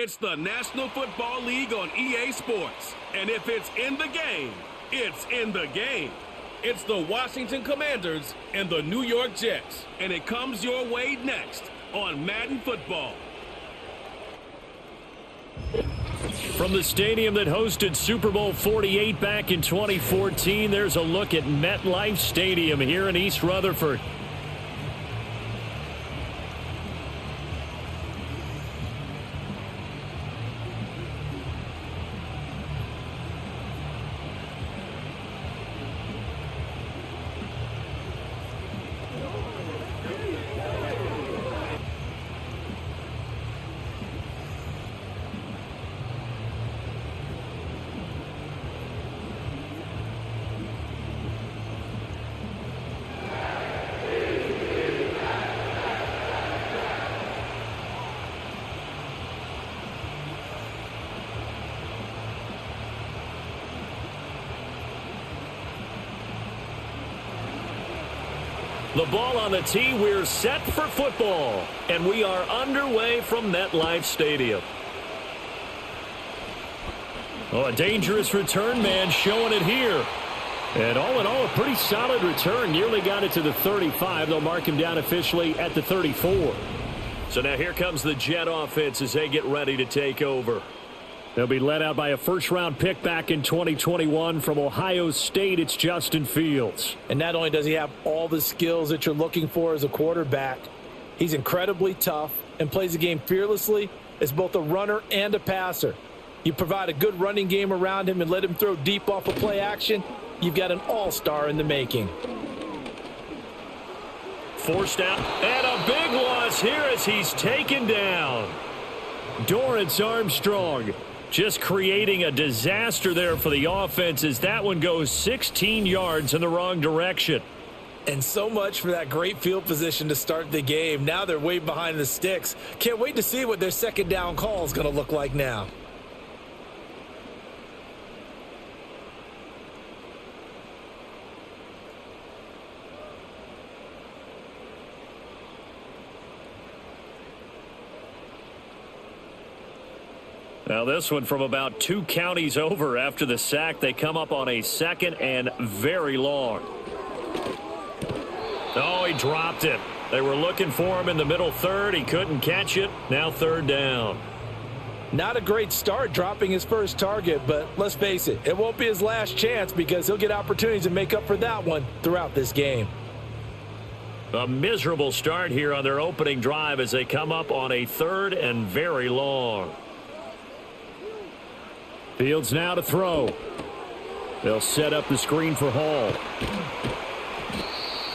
It's the National Football League on EA Sports. And if it's in the game, it's in the game. It's the Washington Commanders and the New York Jets. And it comes your way next on Madden Football. From the stadium that hosted Super Bowl 48 back in 2014, there's a look at MetLife Stadium here in East Rutherford. The ball on the tee, we're set for football, and we are underway from MetLife Stadium. Oh, a dangerous return man showing it here. And all in all, a pretty solid return. Nearly got it to the 35. They'll mark him down officially at the 34. So now here comes the Jet offense as they get ready to take over. They'll be led out by a first-round pick back in 2021 from Ohio State. It's Justin Fields. And not only does he have all the skills that you're looking for as a quarterback, he's incredibly tough and plays the game fearlessly as both a runner and a passer. You provide a good running game around him and let him throw deep off of play action, you've got an all-star in the making. Forced out, and a big loss here as he's taken down. Dorrance Armstrong just creating a disaster there for the offense as that one goes 16 yards in the wrong direction. And so much for that great field position to start the game. Now they're way behind the sticks. Can't wait to see what their second down call is going to look like now. Now this one from about 2 counties over after the sack. They come up on a second and very long. Oh, he dropped it. They were looking for him in the middle third. He couldn't catch it. Now third down. Not a great start dropping his first target, but let's face it, it won't be his last chance because he'll get opportunities to make up for that one throughout this game. A miserable start here on their opening drive as they come up on a third and very long. Fields now to throw. They'll set up the screen for Hall.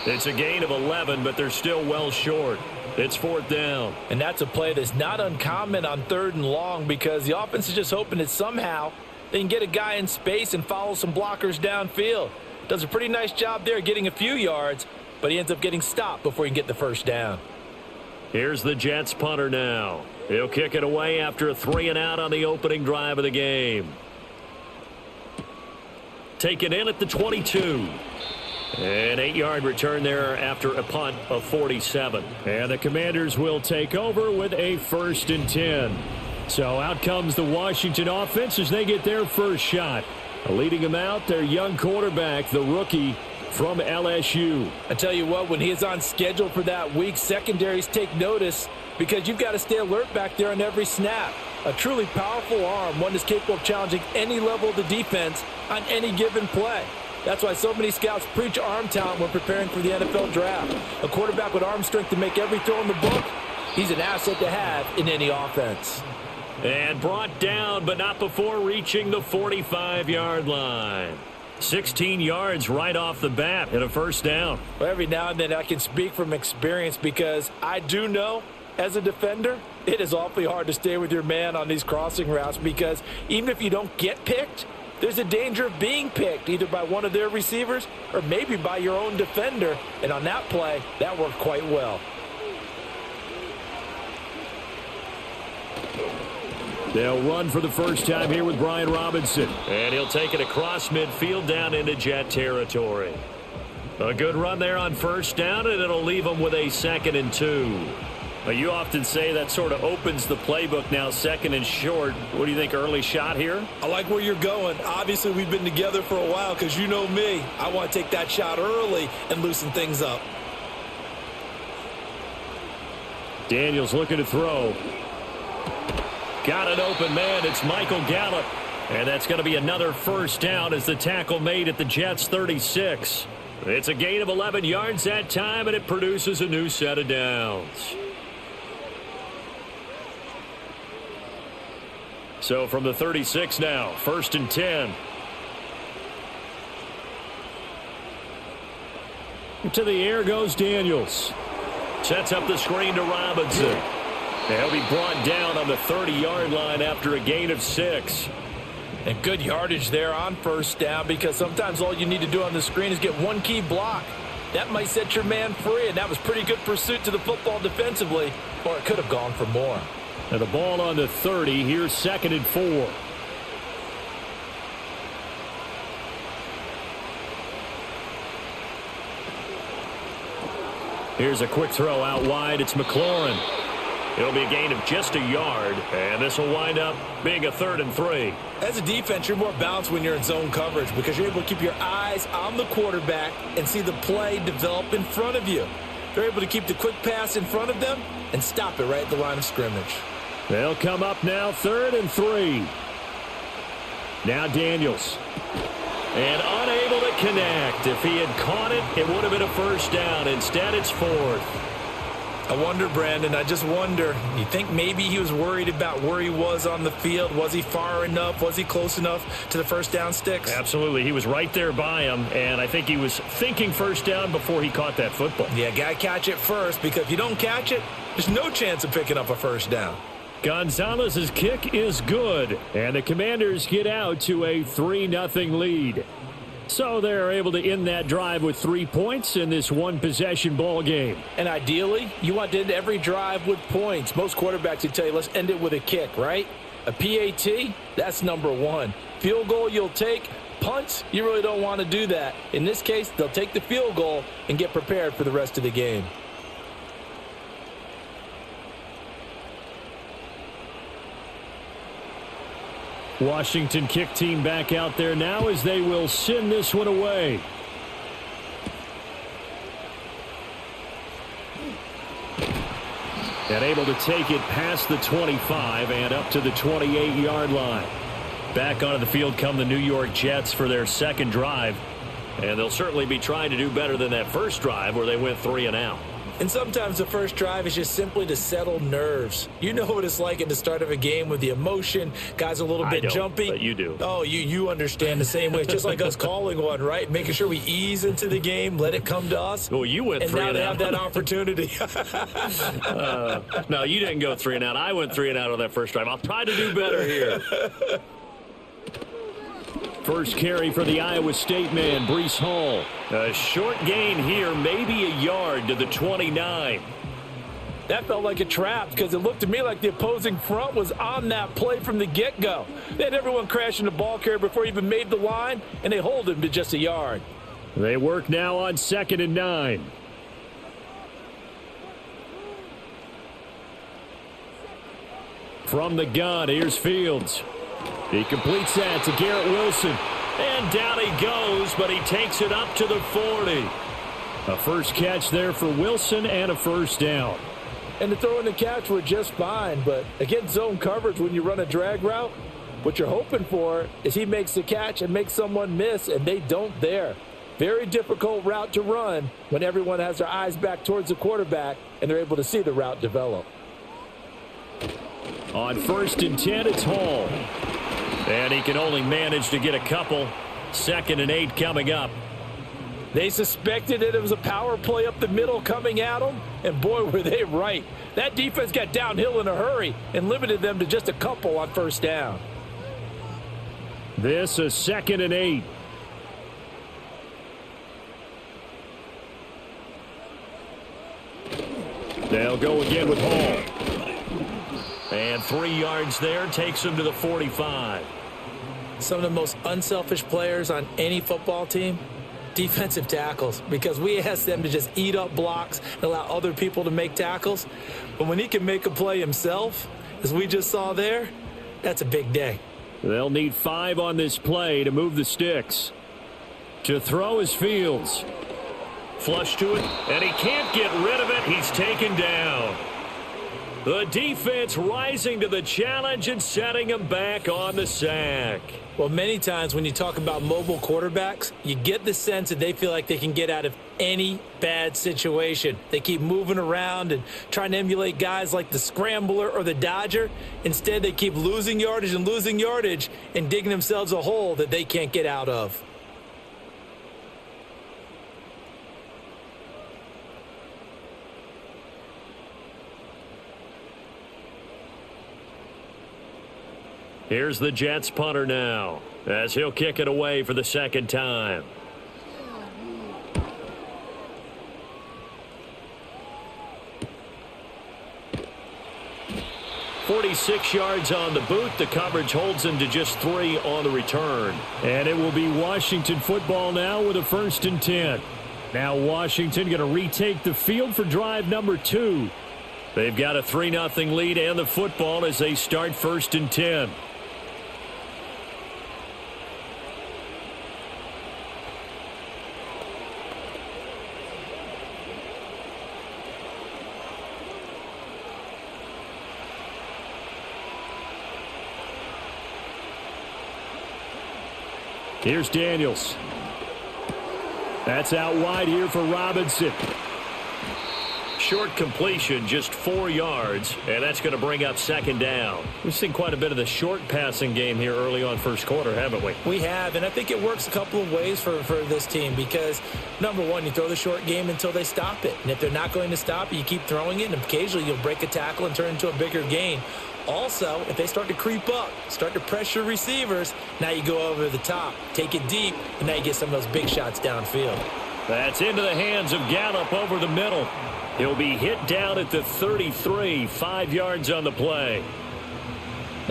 It's a gain of 11, but they're still well short. It's fourth down. And that's a play that's not uncommon on third and long because the offense is just hoping that somehow they can get a guy in space and follow some blockers downfield. Does a pretty nice job there getting a few yards, but he ends up getting stopped before he can get the first down. Here's the Jets punter now. He'll kick it away after a 3-and-out on the opening drive of the game. Taken in at the 22. An 8-yard return there after a punt of 47. And the Commanders will take over with a 1st and 10. So out comes the Washington offense as they get their first shot. Leading them out, their young quarterback, the rookie from LSU. I tell you what, when he is on schedule for that week, secondaries take notice because you've got to stay alert back there on every snap. A truly powerful arm, one that's capable of challenging any level of the defense on any given play. That's why so many scouts preach arm talent when preparing for the NFL draft. A quarterback with arm strength to make every throw in the book, he's an asset to have in any offense. And brought down, but not before reaching the 45-yard line. 16 yards right off the bat and a first down. Well, every now and then I can speak from experience because I do know as a defender, it is awfully hard to stay with your man on these crossing routes because even if you don't get picked, there's a danger of being picked either by one of their receivers or maybe by your own defender. And on that play, that worked quite well. They'll run for the first time here with Brian Robinson. And he'll take it across midfield down into Jet territory. A good run there on first down, and it'll leave them with a 2nd and 2. Well, you often say that sort of opens the playbook now, second and short. What do you think, early shot here? I like where you're going. Obviously, we've been together for a while because you know me. I want to take that shot early and loosen things up. Daniels looking to throw. Got an open man. It's Michael Gallup. And that's going to be another first down as the tackle made at the Jets' 36. It's a gain of 11 yards that time, and it produces a new set of downs. So from the 36 now, 1st and 10. To the air goes Daniels. Sets up the screen to Robinson. He'll be brought down on the 30-yard line after a gain of 6. And good yardage there on first down, because sometimes all you need to do on the screen is get one key block. That might set your man free, and that was pretty good pursuit to the football defensively, or it could have gone for more. And the ball on the 30. Here's 2nd and 4. Here's a quick throw out wide. It's McLaurin. It'll be a gain of just a yard, and this will wind up being a 3rd and 3. As a defense, you're more balanced when you're in zone coverage because you're able to keep your eyes on the quarterback and see the play develop in front of you. They're able to keep the quick pass in front of them and stop it right at the line of scrimmage. They'll come up now 3rd and 3. Now Daniels. And unable to connect. If he had caught it, it would have been a first down. Instead, it's 4th. I wonder, Brandon, I just wonder, you think maybe he was worried about where he was on the field? Was he far enough? Was he close enough to the first down sticks? Absolutely. He was right there by him, and I think he was thinking first down before he caught that football. Yeah, got to catch it first, because if you don't catch it, there's no chance of picking up a first down. Gonzalez's kick is good, and the Commanders get out to a 3-0 lead. So they're able to end that drive with 3 points in this one-possession ball game. And ideally, you want to end every drive with points. Most quarterbacks would tell you, let's end it with a kick, right? A PAT, that's number 1. Field goal you'll take. Punts, you really don't want to do that. In this case, they'll take the field goal and get prepared for the rest of the game. Washington kick team back out there now as they will send this one away. And able to take it past the 25 and up to the 28-yard line. Back onto the field come the New York Jets for their second drive. And they'll certainly be trying to do better than that first drive where they went 3 and out. And sometimes the first drive is just simply to settle nerves. You know what it's like at the start of a game with the emotion. Guys a little bit jumpy. But you do. Oh, you understand the same way. It's just like us calling one, right? Making sure we ease into the game, let it come to us. Well, you went 3 and out. And now they have that opportunity. No, you didn't go 3 and out. I went 3 and out on that first drive. I'll try to do better here. First carry for the Iowa State man, Breece Hall. A short gain here, maybe a yard to the 29. That felt like a trap because it looked to me like the opposing front was on that play from the get-go. They had everyone crashing the ball carrier before he even made the line, and they hold him to just a yard. They work now on 2nd and 9. From the gun, here's Fields. He completes that to Garrett Wilson. And down he goes, but he takes it up to the 40. A first catch there for Wilson and a first down. And the throw and the catch were just fine, but against zone coverage when you run a drag route, what you're hoping for is he makes the catch and makes someone miss, and they don't there. Very difficult route to run when everyone has their eyes back towards the quarterback and they're able to see the route develop. On 1st and 10, it's Hall. And he can only manage to get a couple. 2nd and 8 coming up. They suspected that it was a power play up the middle coming at them, and boy, were they right. That defense got downhill in a hurry and limited them to just a couple on first down. This is 2nd and 8. They'll go again with Hall. And 3 yards there takes him to the 45. Some of the most unselfish players on any football team, Defensive tackles, because we ask them to just eat up blocks and allow other people to make tackles. But when he can make a play himself, as we just saw there, that's a big day. They'll need 5 on this play to move the sticks. To throw is Fields. Flush to it, and he can't get rid of it. He's taken down. The defense rising to the challenge and setting him back on the sack. Well, many times when you talk about mobile quarterbacks, you get the sense that they feel like they can get out of any bad situation. They keep moving around and trying to emulate guys like the Scrambler or the Dodger. Instead, they keep losing yardage and digging themselves a hole that they can't get out of. Here's the Jets punter now, as he'll kick it away for the second time. "46 yards on the boot. The coverage holds him to just 3 on the return. And it will be Washington football now with a 1st and 10. Now Washington going to retake the field for drive number 2. They've got a 3-0 lead and the football as they start 1st and 10. Here's Daniels. That's out wide here for Robinson. Short completion, just 4 yards, and that's going to bring up 2nd down. We've seen quite a bit of the short passing game here early on first quarter, haven't we? We have, and I think it works a couple of ways for this team because, number one, you throw the short game until they stop it. And if they're not going to stop it, you keep throwing it, and occasionally you'll break a tackle and turn into a bigger gain. Also, if they start to creep up, start to pressure receivers, now you go over the top, take it deep, and now you get some of those big shots downfield. That's into the hands of Gallup over the middle. He'll be hit down at the 33, 5 yards on the play.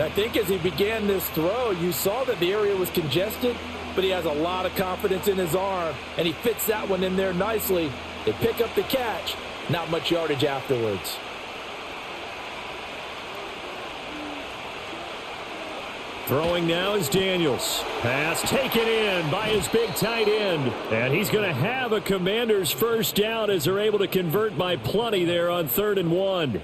I think as he began this throw, you saw that the area was congested, but he has a lot of confidence in his arm, and he fits that one in there nicely. They pick up the catch, not much yardage afterwards. Throwing now is Daniels. Pass taken in by his big tight end. And he's going to have a Commanders 1st down as they're able to convert by plenty there on 3rd and 1.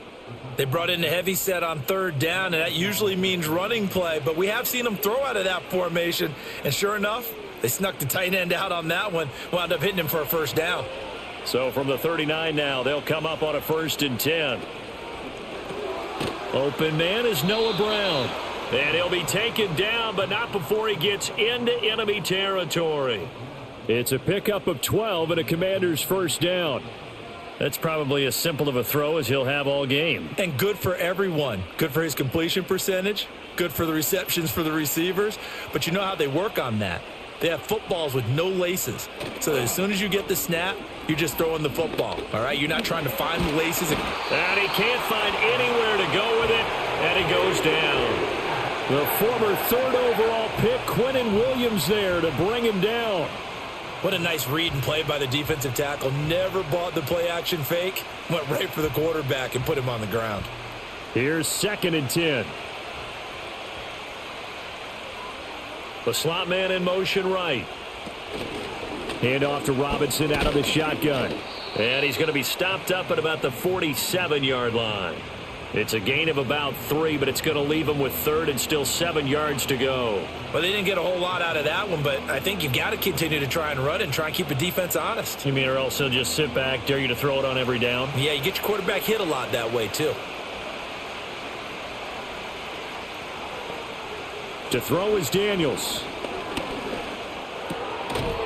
They brought in a heavy set on 3rd down, and that usually means running play. But we have seen them throw out of that formation. And sure enough, they snuck the tight end out on that one. Wound up hitting him for a 1st down. So from the 39 now, they'll come up on a 1st and 10. Open man is Noah Brown. And he'll be taken down, but not before he gets into enemy territory. It's a pickup of 12 and a Commander's 1st down. That's probably as simple of a throw as he'll have all game. And good for everyone. Good for his completion percentage. Good for the receptions for the receivers. But you know how they work on that. They have footballs with no laces. So that as soon as you get the snap, you're just throwing the football. All right? You're not trying to find the laces. And he can't find anywhere to go with it. And he goes down. The former 3rd overall pick, Quinnen Williams, there to bring him down. What a nice read and play by the defensive tackle. Never bought the play-action fake. Went right for the quarterback and put him on the ground. Here's 2nd and 10. The slot man in motion right. Hand off to Robinson out of the shotgun. And he's going to be stopped up at about the 47-yard line. It's a gain of about 3, but it's going to leave him with 3rd and still 7 yards to go. Well, they didn't get a whole lot out of that one, but I think you've got to continue to try and run and try and keep the defense honest. You mean or else he'll just sit back, dare you to throw it on every down? Yeah, you get your quarterback hit a lot that way, too. To throw is Daniels.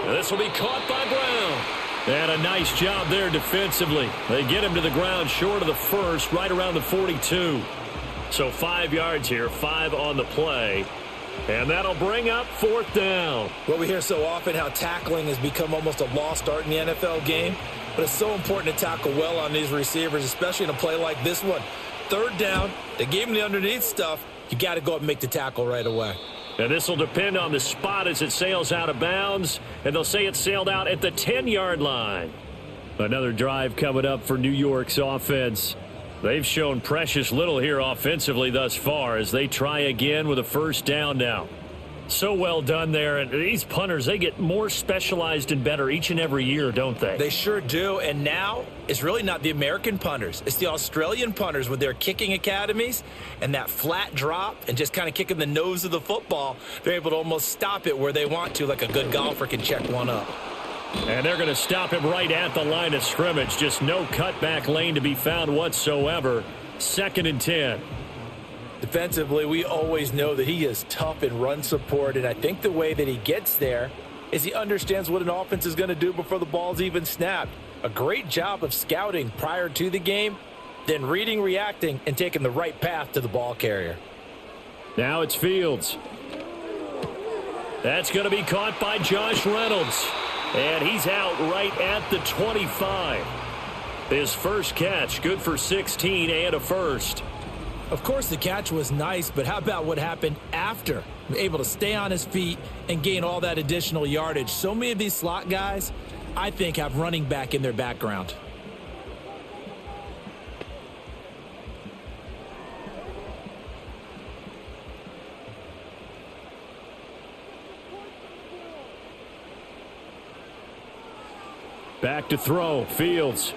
And this will be caught by Brown. And a nice job there defensively. They get him to the ground short of the 1st, right around the 42. So 5 yards here, 5 on the play. And that'll bring up 4th down. Well, we hear so often how tackling has become almost a lost art in the NFL game. But it's so important to tackle well on these receivers, especially in a play like this one. 3rd down, they gave him the underneath stuff. You got to go up and make the tackle right away. And this will depend on the spot as it sails out of bounds. And they'll say it sailed out at the 10-yard line. Another drive coming up for New York's offense. They've shown precious little here offensively thus far as they try again with a first down now. So well done there. And these punters, they get more specialized and better each and every year, don't they? They sure do. And now it's really not the American punters. It's the Australian punters with their kicking academies and that flat drop and just kind of kicking the nose of the football. They're able to almost stop it where they want to, like a good golfer can check one up. And they're going to stop him right at the line of scrimmage. Just no cutback lane to be found whatsoever. 2nd and 10. Defensively, we always know that he is tough in run support, and I think the way that he gets there is he understands what an offense is going to do before the ball's even snapped. A great job of scouting prior to the game, then reading, reacting, and taking the right path to the ball carrier. Now it's Fields. That's going to be caught by Josh Reynolds. And he's out right at the 25. His first catch, good for 16 and a first. Of course, the catch was nice, but how about what happened after? Able to stay on his feet and gain all that additional yardage. So many of these slot guys, I think, have running back in their background. Back to throw, Fields.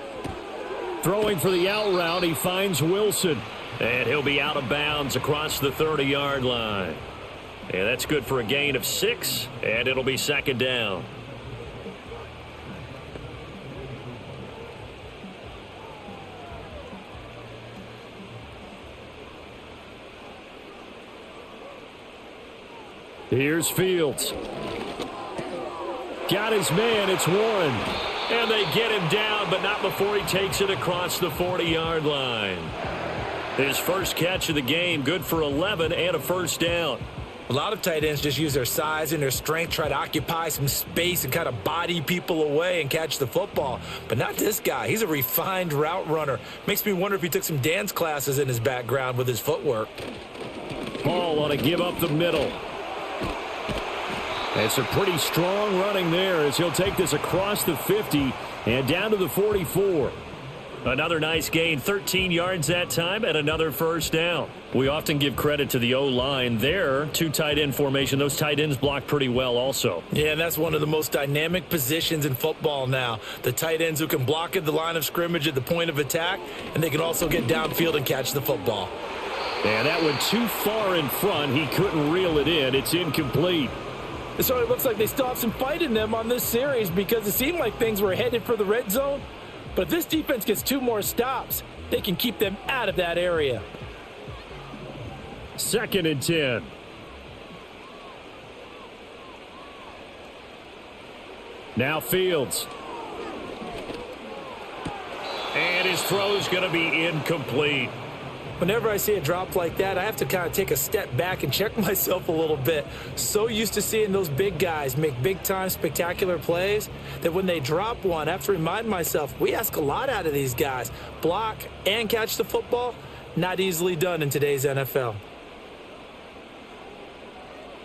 Throwing for the out route, he finds Wilson. And he'll be out of bounds across the 30-yard line. And that's good for a gain of 6, and it'll be 2nd down. Here's Fields. Got his man, it's Warren. And they get him down, but not before he takes it across the 40-yard line. His first catch of the game, good for 11 and a first down. A lot of tight ends just use their size and their strength, try to occupy some space and kind of body people away and catch the football. But not this guy. He's a refined route runner. Makes me wonder if he took some dance classes in his background with his footwork. Paul on a give up the middle. It's a pretty strong running there as he'll take this across the 50 and down to the 44. Another nice gain, 13 yards that time, and another first down. We often give credit to the O-line there. 2 tight end formation. Those tight ends block pretty well also. Yeah, and that's one of the most dynamic positions in football now. The tight ends who can block at the line of scrimmage at the point of attack, and they can also get downfield and catch the football. And that went too far in front. He couldn't reel it in. It's incomplete. It sort of looks like they still have some fight in them on this series because it seemed like things were headed for the red zone. But if this defense gets 2 more stops, they can keep them out of that area. 2nd and 10. Now Fields. And his throw's going to be incomplete. Whenever I see a drop like that, I have to kind of take a step back and check myself a little bit. So used to seeing those big guys make big-time spectacular plays that when they drop one, I have to remind myself, we ask a lot out of these guys. Block and catch the football, not easily done in today's NFL.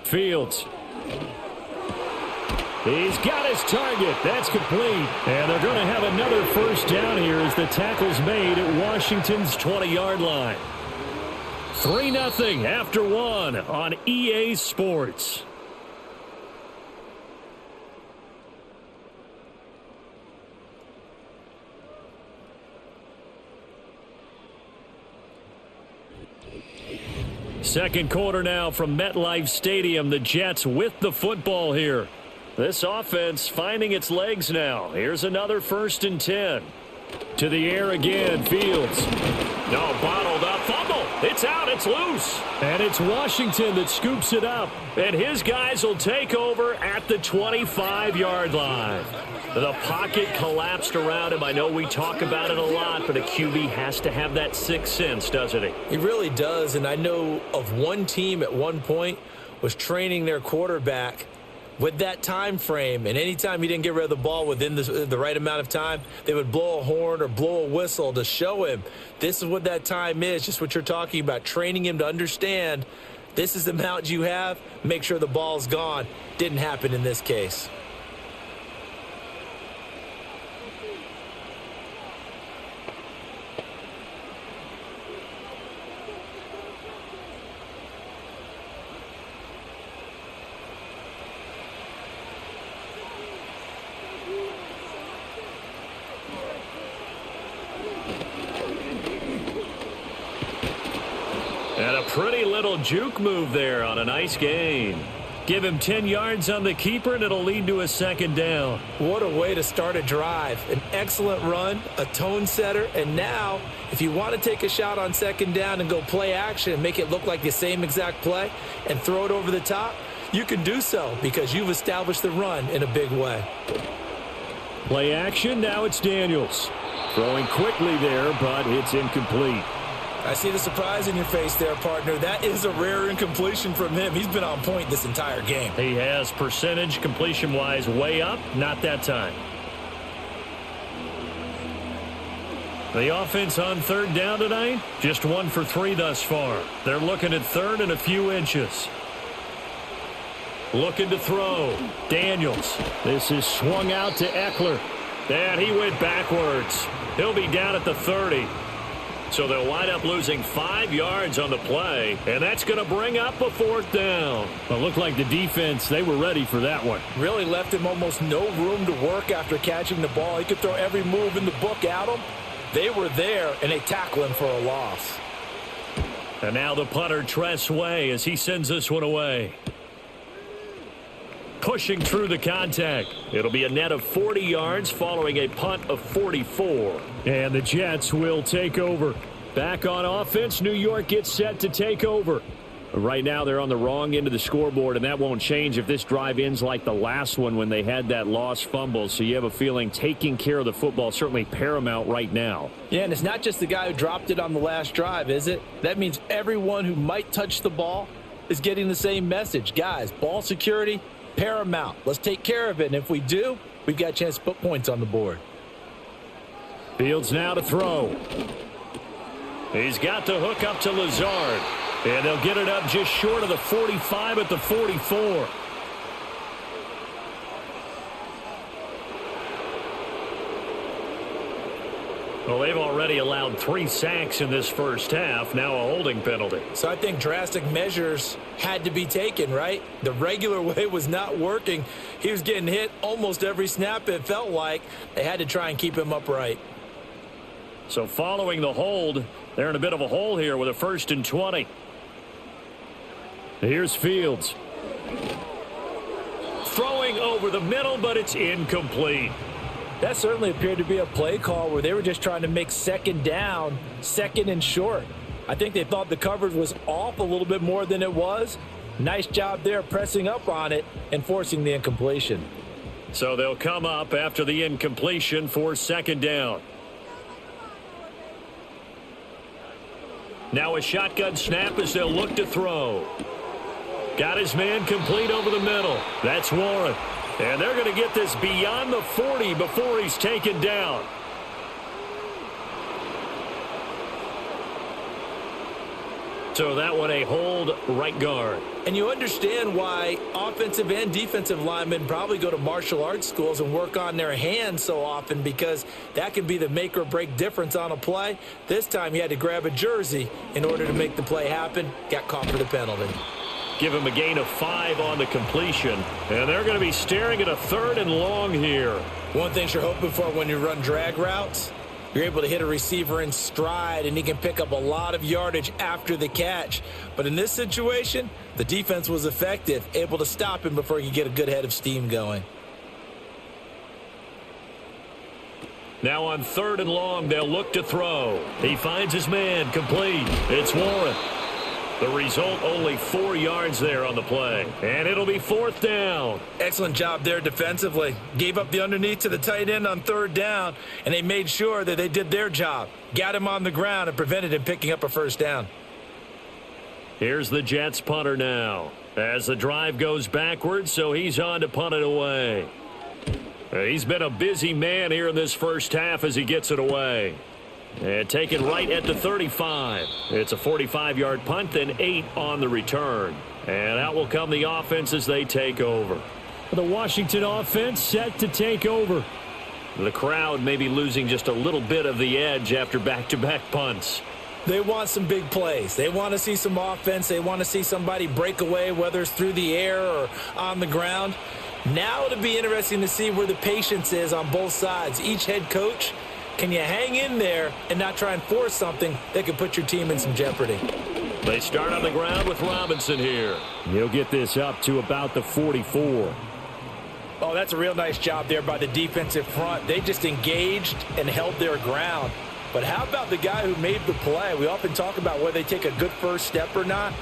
Fields. He's got his target. That's complete. And they're going to have another first down here as the tackle's made at Washington's 20-yard line. 3-0 after 1 on EA Sports. Second quarter now from MetLife Stadium. The Jets with the football here. This offense finding its legs now. Here's another 1st and 10. To the air again, Fields. No, bottled up, fumble. It's out, it's loose. And it's Washington that scoops it up. And his guys will take over at the 25-yard line. The pocket collapsed around him. I know we talk about it a lot, but a QB has to have that sixth sense, doesn't he? He really does, and I know of one team at one point was training their quarterback with that time frame, and anytime he didn't get rid of the ball within the right amount of time, they would blow a horn or blow a whistle to show him this is what that time is, just what you're talking about, training him to understand This is the amount you have. Make sure the ball's gone. Didn't happen in this case. And a pretty little juke move there on a nice gain. Give him 10 yards on the keeper, and it'll lead to a second down. What a way to start a drive. An excellent run, a tone setter, and now if you want to take a shot on second down and go play action and make it look like the same exact play and throw it over the top, you can do so because you've established the run in a big way. Play action, now it's Daniels. Throwing quickly there, but it's incomplete. I see the surprise in your face there, partner. That is a rare incompletion from him. He's been on point this entire game. He has percentage completion-wise way up, not that time. The offense on third down tonight, just 1 for 3 thus far. They're looking at third and a few inches. Looking to throw. Daniels. This is swung out to Eckler. And he went backwards. He'll be down at the 30. So they'll wind up losing 5 yards on the play, and that's going to bring up a 4th down. Well, it looked like the defense, they were ready for that one. Really left him almost no room to work after catching the ball. He could throw every move in the book at him. They were there, and they tackle him for a loss. And now the punter, Tress Way, as he sends this one away. Pushing through the contact. It'll be a net of 40 yards following a punt of 44. And the Jets will take over. Back on offense, New York gets set to take over. Right now they're on the wrong end of the scoreboard, and that won't change if this drive ends like the last one when they had that lost fumble. So you have a feeling taking care of the football certainly paramount right now. Yeah, and it's not just the guy who dropped it on the last drive, is it? That means everyone who might touch the ball is getting the same message. Guys, ball security, paramount. Let's take care of it, and if we do, we've got a chance to put points on the board. Fields now to throw. He's got the hook up to Lazard, and they'll get it up just short of the 45 at the 44. Well, they've already allowed 3 sacks in this first half, now a holding penalty. So I think drastic measures had to be taken, right? The regular way was not working. He was getting hit almost every snap, it felt like. They had to try and keep him upright. So following the hold, they're in a bit of a hole here with a 1st and 20. Here's Fields. Throwing over the middle, but it's incomplete. That certainly appeared to be a play call where they were just trying to make second down, 2nd and short. I think they thought the coverage was off a little bit more than it was. Nice job there pressing up on it and forcing the incompletion. So they'll come up after the incompletion for 2nd down. Now a shotgun snap as they'll look to throw. Got his man complete over the middle. That's Warren. And they're going to get this beyond the 40 before he's taken down. So that one a hold, right guard. And you understand why offensive and defensive linemen probably go to martial arts schools and work on their hands so often, because that can be the make or break difference on a play. This time he had to grab a jersey in order to make the play happen. Got caught for the penalty. Give him a gain of 5 on the completion. And they're going to be staring at a 3rd and long here. One thing you're hoping for when you run drag routes, you're able to hit a receiver in stride, and he can pick up a lot of yardage after the catch. But in this situation, the defense was effective, able to stop him before he could get a good head of steam going. Now on 3rd and long, they'll look to throw. He finds his man complete. It's Warren. The result, only 4 yards there on the play. And it'll be 4th down. Excellent job there defensively. Gave up the underneath to the tight end on 3rd down, and they made sure that they did their job. Got him on the ground and prevented him picking up a 1st down. Here's the Jets punter now. As the drive goes backwards, so he's on to punt it away. He's been a busy man here in this first half as he gets it away. And taken right at the 35. It's a 45-yard punt, then 8 on the return. And out will come the offense as they take over. The Washington offense set to take over. The crowd may be losing just a little bit of the edge after back-to-back punts. They want some big plays. They want to see some offense. They want to see somebody break away, whether it's through the air or on the ground. Now it'll be interesting to see where the patience is on both sides. Each head coach, can you hang in there and not try and force something that could put your team in some jeopardy? They start on the ground with Robinson here. He'll get this up to about the 44. Oh, that's a real nice job there by the defensive front. They just engaged and held their ground. But how about the guy who made the play? We often talk about whether they take a good first step or not.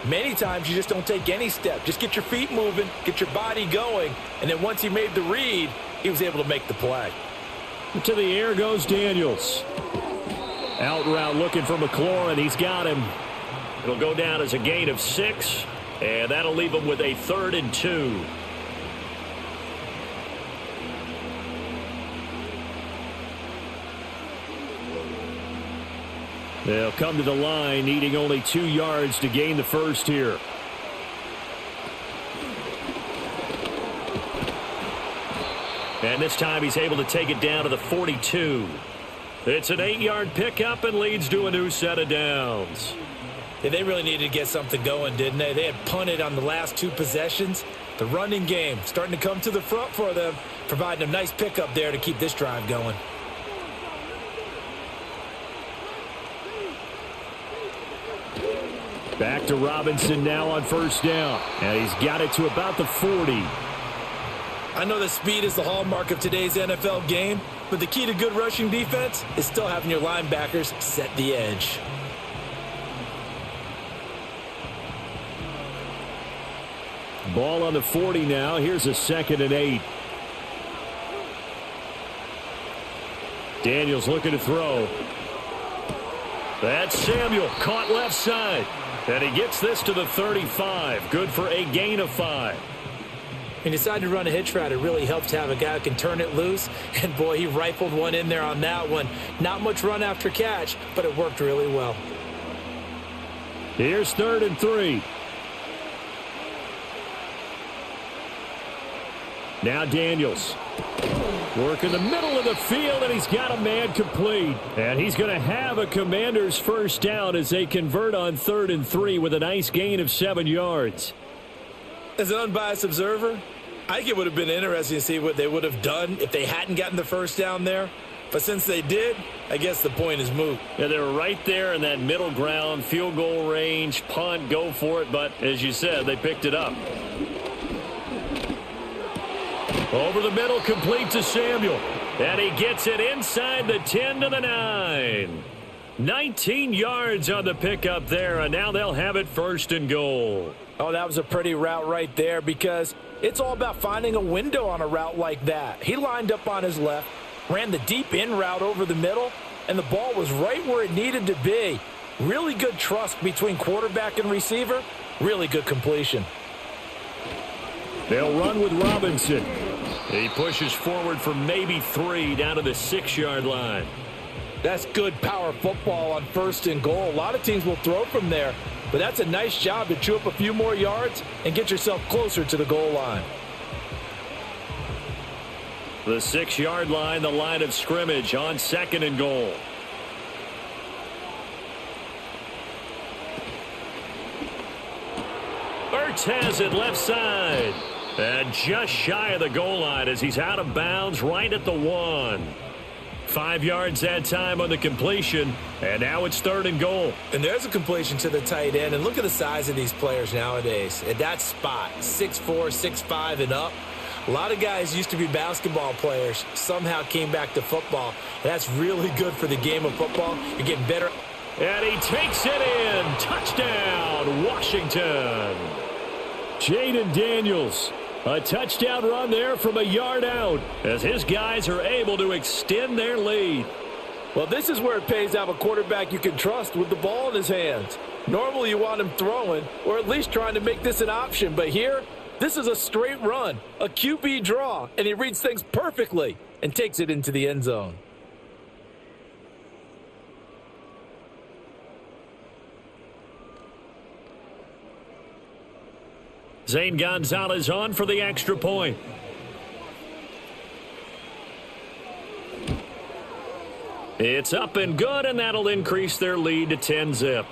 Many times you just don't take any step. Just get your feet moving, get your body going, and then once he made the read, he was able to make the play. To the air goes Daniels. Out route looking for McLaurin. He's got him. It'll go down as a gain of 6, and that'll leave him with a 3rd and 2. They'll come to the line, needing only 2 yards to gain the first here. And this time he's able to take it down to the 42. It's an 8-yard pickup and leads to a new set of downs. Yeah, they really needed to get something going, didn't they? They had punted on the last 2 possessions. The running game starting to come to the front for them, providing a nice pickup there to keep this drive going. Back to Robinson now on first down. And he's got it to about the 40. I know that speed is the hallmark of today's NFL game, but the key to good rushing defense is still having your linebackers set the edge. Ball on the 40 now. Here's a 2nd and 8. Daniels looking to throw. That's Samuel, caught left side. And he gets this to the 35. Good for a gain of 5. He decided to run a hitch route. It really helps to have a guy who can turn it loose. And, boy, he rifled one in there on that one. Not much run after catch, but it worked really well. Here's 3rd and 3. Now Daniels. Work in the middle of the field, and he's got a man complete. And he's going to have a Commander's first down as they convert on 3rd and 3 with a nice gain of 7 yards. As an unbiased observer, I think it would have been interesting to see what they would have done if they hadn't gotten the first down there. But since they did, I guess the point is moot. Yeah, they were right there in that middle ground, field goal range, punt, go for it. But as you said, they picked it up. Over the middle, complete to Samuel. And he gets it inside the 10 to the 9. 19 yards on the pickup there, and now they'll have it 1st and goal. Oh, that was a pretty route right there because it's all about finding a window on a route like that. He lined up on his left, ran the deep in route over the middle, and the ball was right where it needed to be. Really good trust between quarterback and receiver. Really good completion. They'll run with Robinson. He pushes forward for maybe 3 down to the 6-yard line. That's good power football on 1st and goal. A lot of teams will throw from there, but that's a nice job to chew up a few more yards and get yourself closer to the goal line. The 6-yard line, the line of scrimmage on 2nd and goal. Ertz has it left side. And just shy of the goal line as he's out of bounds right at the 1. 5 yards that time on the completion, and now it's 3rd and goal. And there's a completion to the tight end, and look at the size of these players nowadays. At that spot, 6'4", 6'5", and up. A lot of guys used to be basketball players, somehow came back to football. And that's really good for the game of football. You're getting better. And he takes it in. Touchdown, Washington. Jaden Daniels. A touchdown run there from a yard out as his guys are able to extend their lead. Well, this is where it pays to have a quarterback you can trust with the ball in his hands. Normally you want him throwing or at least trying to make this an option. But here, this is a straight run, a QB draw, and he reads things perfectly and takes it into the end zone. Zane Gonzalez on for the extra point. It's up and good, and that'll increase their lead to 10-zip.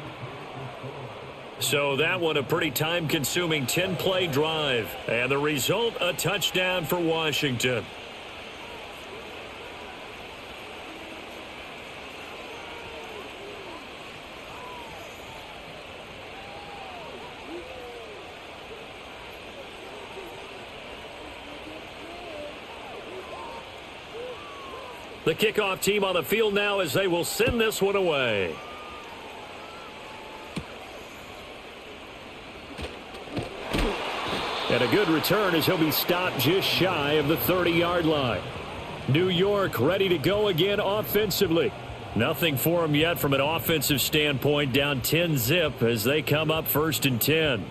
So that one a pretty time-consuming 10-play drive. And the result, a touchdown for Washington. The kickoff team on the field now as they will send this one away. And a good return as he'll be stopped just shy of the 30-yard line. New York ready to go again offensively. Nothing for them yet from an offensive standpoint, down 10-zip as they come up 1st and 10.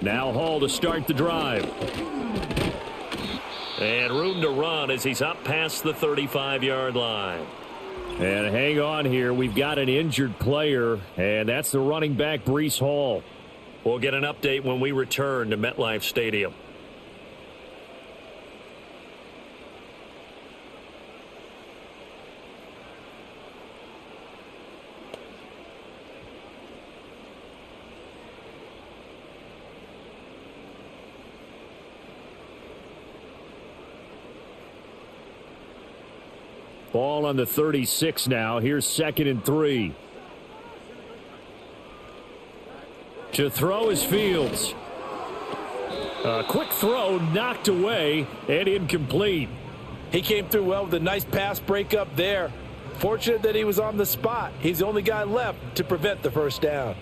Now Hall to start the drive. And room to run as he's up past the 35-yard line. And hang on here. We've got an injured player, and that's the running back, Breece Hall. We'll get an update when we return to MetLife Stadium. Ball on the 36 now. Here's 2nd and 3. To throw is Fields. A quick throw knocked away and incomplete. He came through well with a nice pass breakup there. Fortunate that he was on the spot. He's the only guy left to prevent the first down.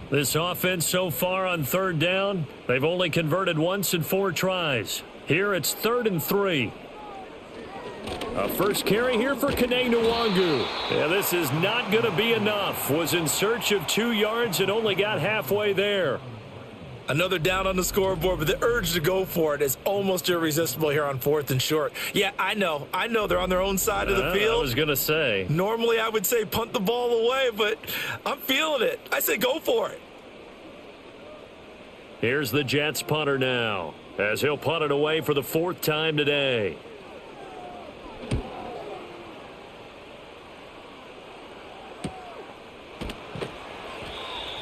This offense so far on 3rd down, they've only converted once in 4 tries. Here it's 3rd and 3. A first carry here for Kene Nwangu. Yeah, this is not going to be enough. Was in search of 2 yards and only got halfway there. Another down on the scoreboard, but the urge to go for it is almost irresistible here on 4th and short. Yeah, I know they're on their own side of the field. I was going to say. Normally I would say punt the ball away, but I'm feeling it. I say go for it. Here's the Jets punter now, as he'll punt it away for the 4th time today.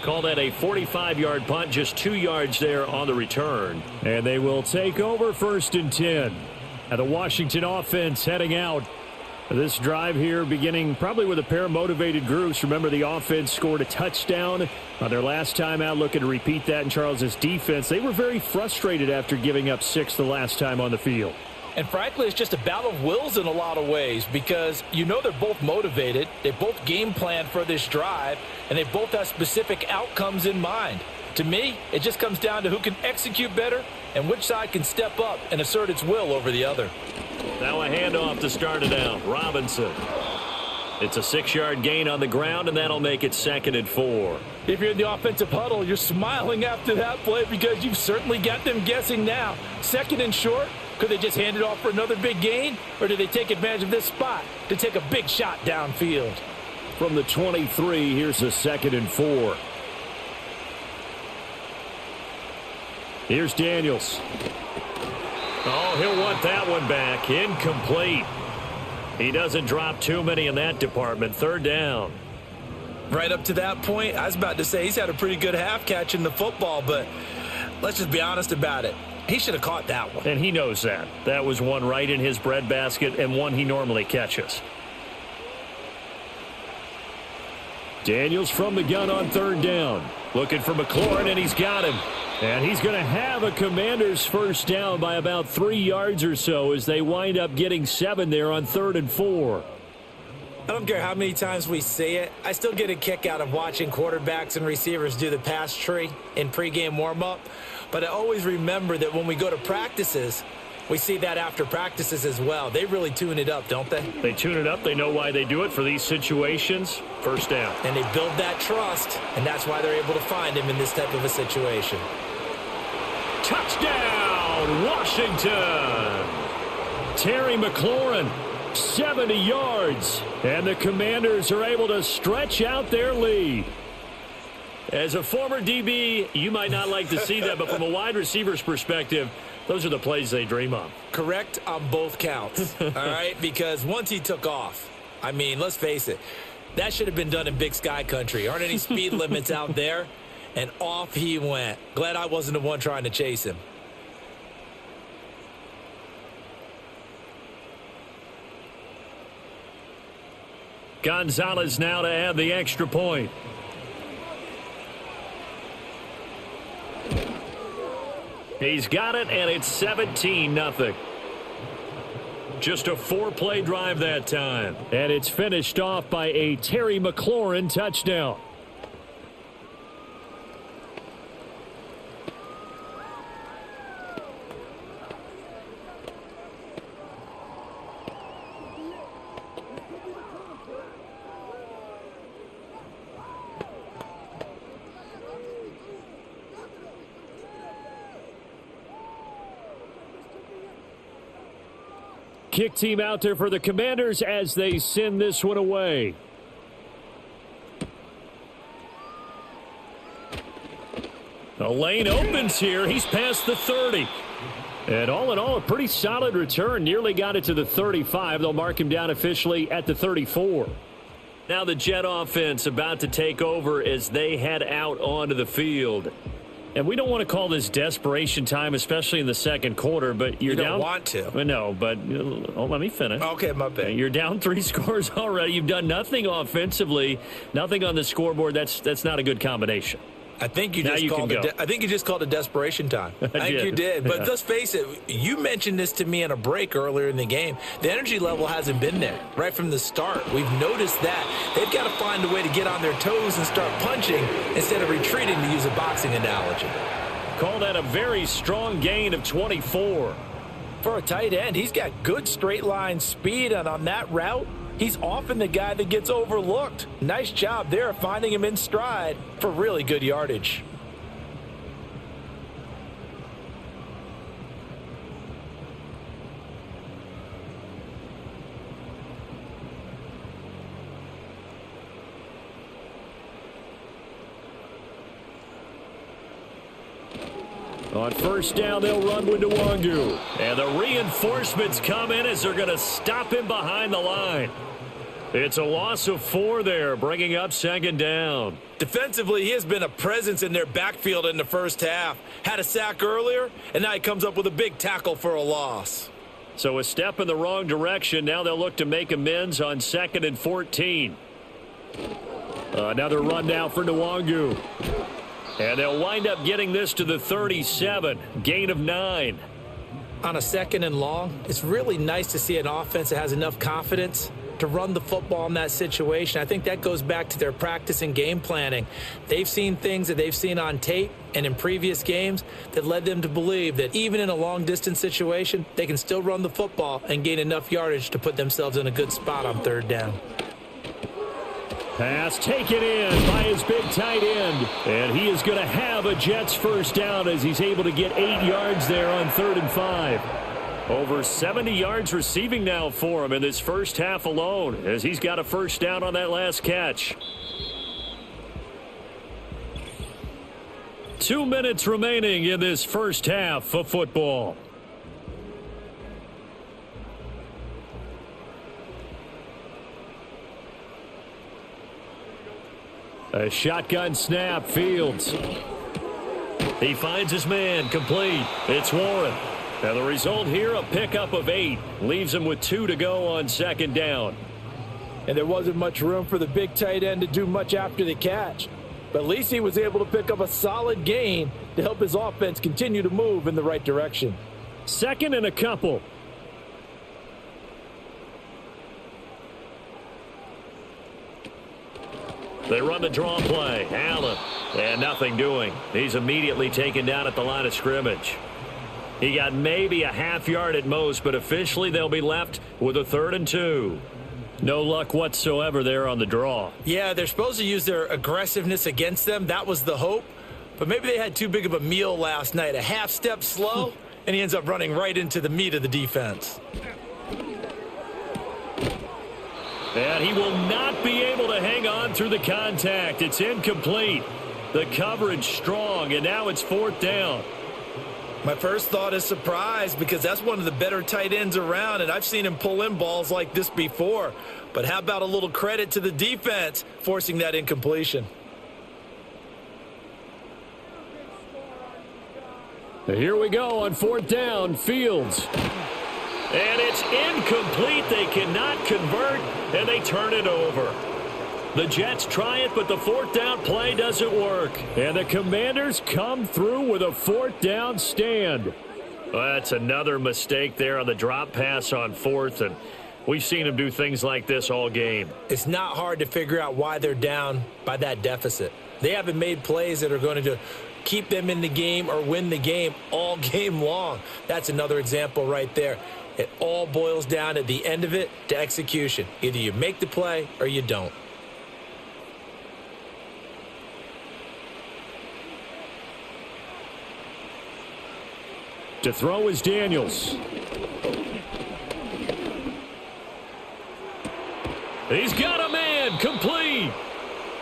Call that a 45-yard punt, just 2 yards there on the return. And they will take over 1st and 10. And the Washington offense heading out. This drive here beginning probably with a pair of motivated groups. Remember, the offense scored a touchdown on their last time out, looking to repeat that in Charles's defense. They were very frustrated after giving up 6 the last time on the field. And frankly, it's just a battle of wills in a lot of ways because you know they're both motivated. They both game planned for this drive, and they both have specific outcomes in mind. To me, it just comes down to who can execute better and which side can step up and assert its will over the other. Now a handoff to start it out. Robinson. It's a 6-yard gain on the ground, and that'll make it 2nd and 4. If you're in the offensive huddle, you're smiling after that play because you've certainly got them guessing now. 2nd and short. Could they just hand it off for another big gain, or do they take advantage of this spot to take a big shot downfield? From the 23, here's a 2nd and 4. Here's Daniels. Oh, he'll want that one back. Incomplete. He doesn't drop too many in that department. 3rd down. Right up to that point, I was about to say he's had a pretty good half catching the football, but let's just be honest about it. He should have caught that one. And he knows that. That was one right in his breadbasket and one he normally catches. Daniels from the gun on 3rd down. Looking for McLaurin, and he's got him. And he's going to have a Commanders first down by about 3 yards or so as they wind up getting 7 there on 3rd and 4. I don't care how many times we say it. I still get a kick out of watching quarterbacks and receivers do the pass tree in pregame warm-up. But I always remember that when we go to practices, We see that after practices as well. They really tune it up, don't they? They tune it up. They know why they do it for these situations. First down. And they build that trust, and that's why they're able to find him in this type of a situation. Touchdown, Washington. Terry McLaurin, 70 yards. And the Commanders are able to stretch out their lead. As a former DB, you might not like to see that, but from a wide receiver's perspective, those are the plays they dream of. Correct on both counts, all right? Because once he took off, I mean, let's face it, that should have been done in Big Sky Country. Aren't any speed limits out there? And off he went. Glad I wasn't the one trying to chase him. Gonzalez now to add the extra point. He's got it, and it's 17-0. Just a 4-play drive that time. And it's finished off by a Terry McLaurin touchdown. Kick team out there for the Commanders as they send this one away. The lane opens here. He's past the 30. And all in all, a pretty solid return. Nearly got it to the 35. They'll mark him down officially at the 34. Now the Jet offense about to take over as they head out onto the field. And we don't want to call this desperation time, especially in the second quarter, but you're down. You don't want to. No, but let me finish. Okay, my bad. You're down 3 scores already. You've done nothing offensively, nothing on the scoreboard. That's not a good combination. I think you just called it desperation time. I think you did. But let's face it, you mentioned this to me in a break earlier in the game. The energy level hasn't been there right from the start. We've noticed that. They've got to find a way to get on their toes and start punching instead of retreating, to use a boxing analogy. Call that a very strong gain of 24. For a tight end, he's got good straight line speed, and on that route, he's often the guy that gets overlooked. Nice job there finding him in stride for really good yardage. On first down, they'll run with Nwangu. And the reinforcements come in as they're going to stop him behind the line. It's a loss of 4 there, bringing up second down. Defensively, he has been a presence in their backfield in the first half. Had a sack earlier, and now he comes up with a big tackle for a loss. So a step in the wrong direction. Now they'll look to make amends on 2nd and 14. Another run now for Nwangu. And they'll wind up getting this to the 37. Gain of 9. On a 2nd and long, it's really nice to see an offense that has enough confidence to run the football in that situation. I think that goes back to their practice and game planning. They've seen things that they've seen on tape and in previous games that led them to believe that even in a long-distance situation, they can still run the football and gain enough yardage to put themselves in a good spot on 3rd down. Pass taken in by his big tight end. And he is going to have a Jets first down as he's able to get 8 yards there on 3rd and 5. Over 70 yards receiving now for him in this first half alone as he's got a first down on that last catch. 2 minutes remaining in this first half of football. A shotgun snap, Fields. He finds his man, complete. It's Warren. And the result here, a pickup of 8. Leaves him with 2 to go on 2nd down. And there wasn't much room for the big tight end to do much after the catch. But at least he was able to pick up a solid gain to help his offense continue to move in the right direction. 2nd and a couple. They run the draw play. Allen. And nothing doing. He's immediately taken down at the line of scrimmage. He got maybe a half yard at most, but officially they'll be left with a 3rd and 2. No luck whatsoever there on the draw. Yeah, they're supposed to use their aggressiveness against them. That was the hope. But maybe they had too big of a meal last night. A half step slow, and he ends up running right into the meat of the defense. And he will not be able to hang on through the contact. It's incomplete. The coverage strong, and now it's 4th down. My first thought is surprise because that's one of the better tight ends around, and I've seen him pull in balls like this before. But how about a little credit to the defense forcing that incompletion? Here we go on 4th down, Fields. And it's incomplete. They cannot convert, and they turn it over. The Jets try it, but the 4th down play doesn't work. And the Commanders come through with a 4th down stand. Well, that's another mistake there on the drop pass on 4th, and we've seen them do things like this all game. It's not hard to figure out why they're down by that deficit. They haven't made plays that are going to keep them in the game or win the game all game long. That's another example right there. It all boils down at the end of it to execution. Either you make the play or you don't. To throw is Daniels. He's got a man, complete.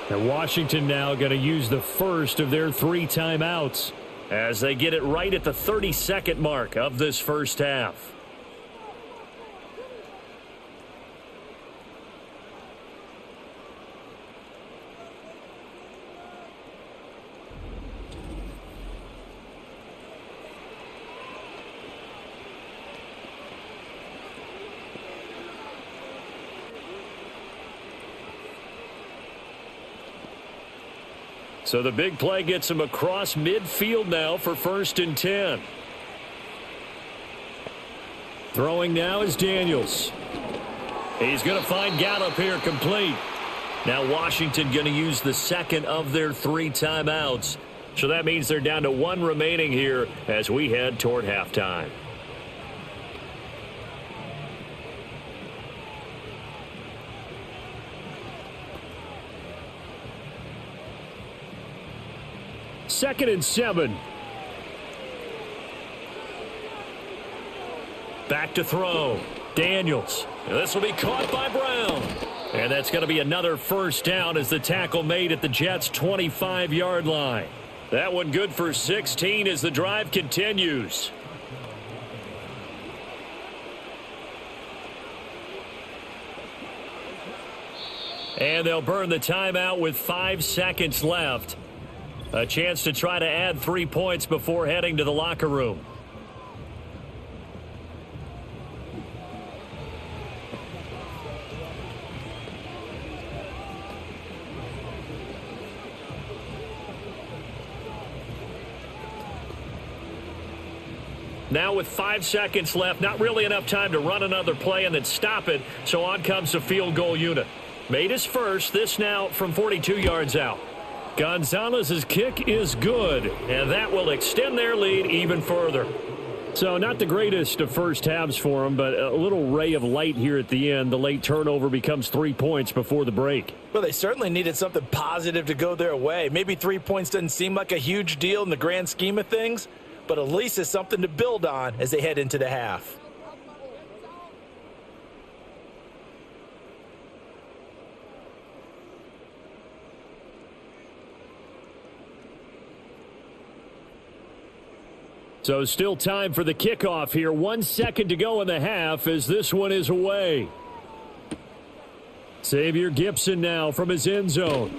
And Washington now going to use the first of their 3 timeouts as they get it right at the 32nd mark of this first half. So the big play gets him across midfield now for 1st and 10. Throwing now is Daniels. He's going to find Gallup here, complete. Now Washington going to use the second of their 3 timeouts. So that means they're down to 1 remaining here as we head toward halftime. Second and 7. Back to throw. Daniels. This will be caught by Brown. And that's going to be another first down as the tackle made at the Jets' 25-yard line. That one good for 16 as the drive continues. And they'll burn the timeout with 5 seconds left. A chance to try to add 3 points before heading to the locker room. Now with 5 seconds left, not really enough time to run another play and then stop it, so on comes the field goal unit. Made his first, this now from 42 yards out. Gonzalez's kick is good, and that will extend their lead even further. So not the greatest of first halves for them, but a little ray of light here at the end. The late turnover becomes 3 points before the break. Well, they certainly needed something positive to go their way. Maybe 3 points doesn't seem like a huge deal in the grand scheme of things, but at least it's something to build on as they head into the half. So still time for the kickoff here. 1 second to go in the half as this one is away. Xavier Gipson now from his end zone.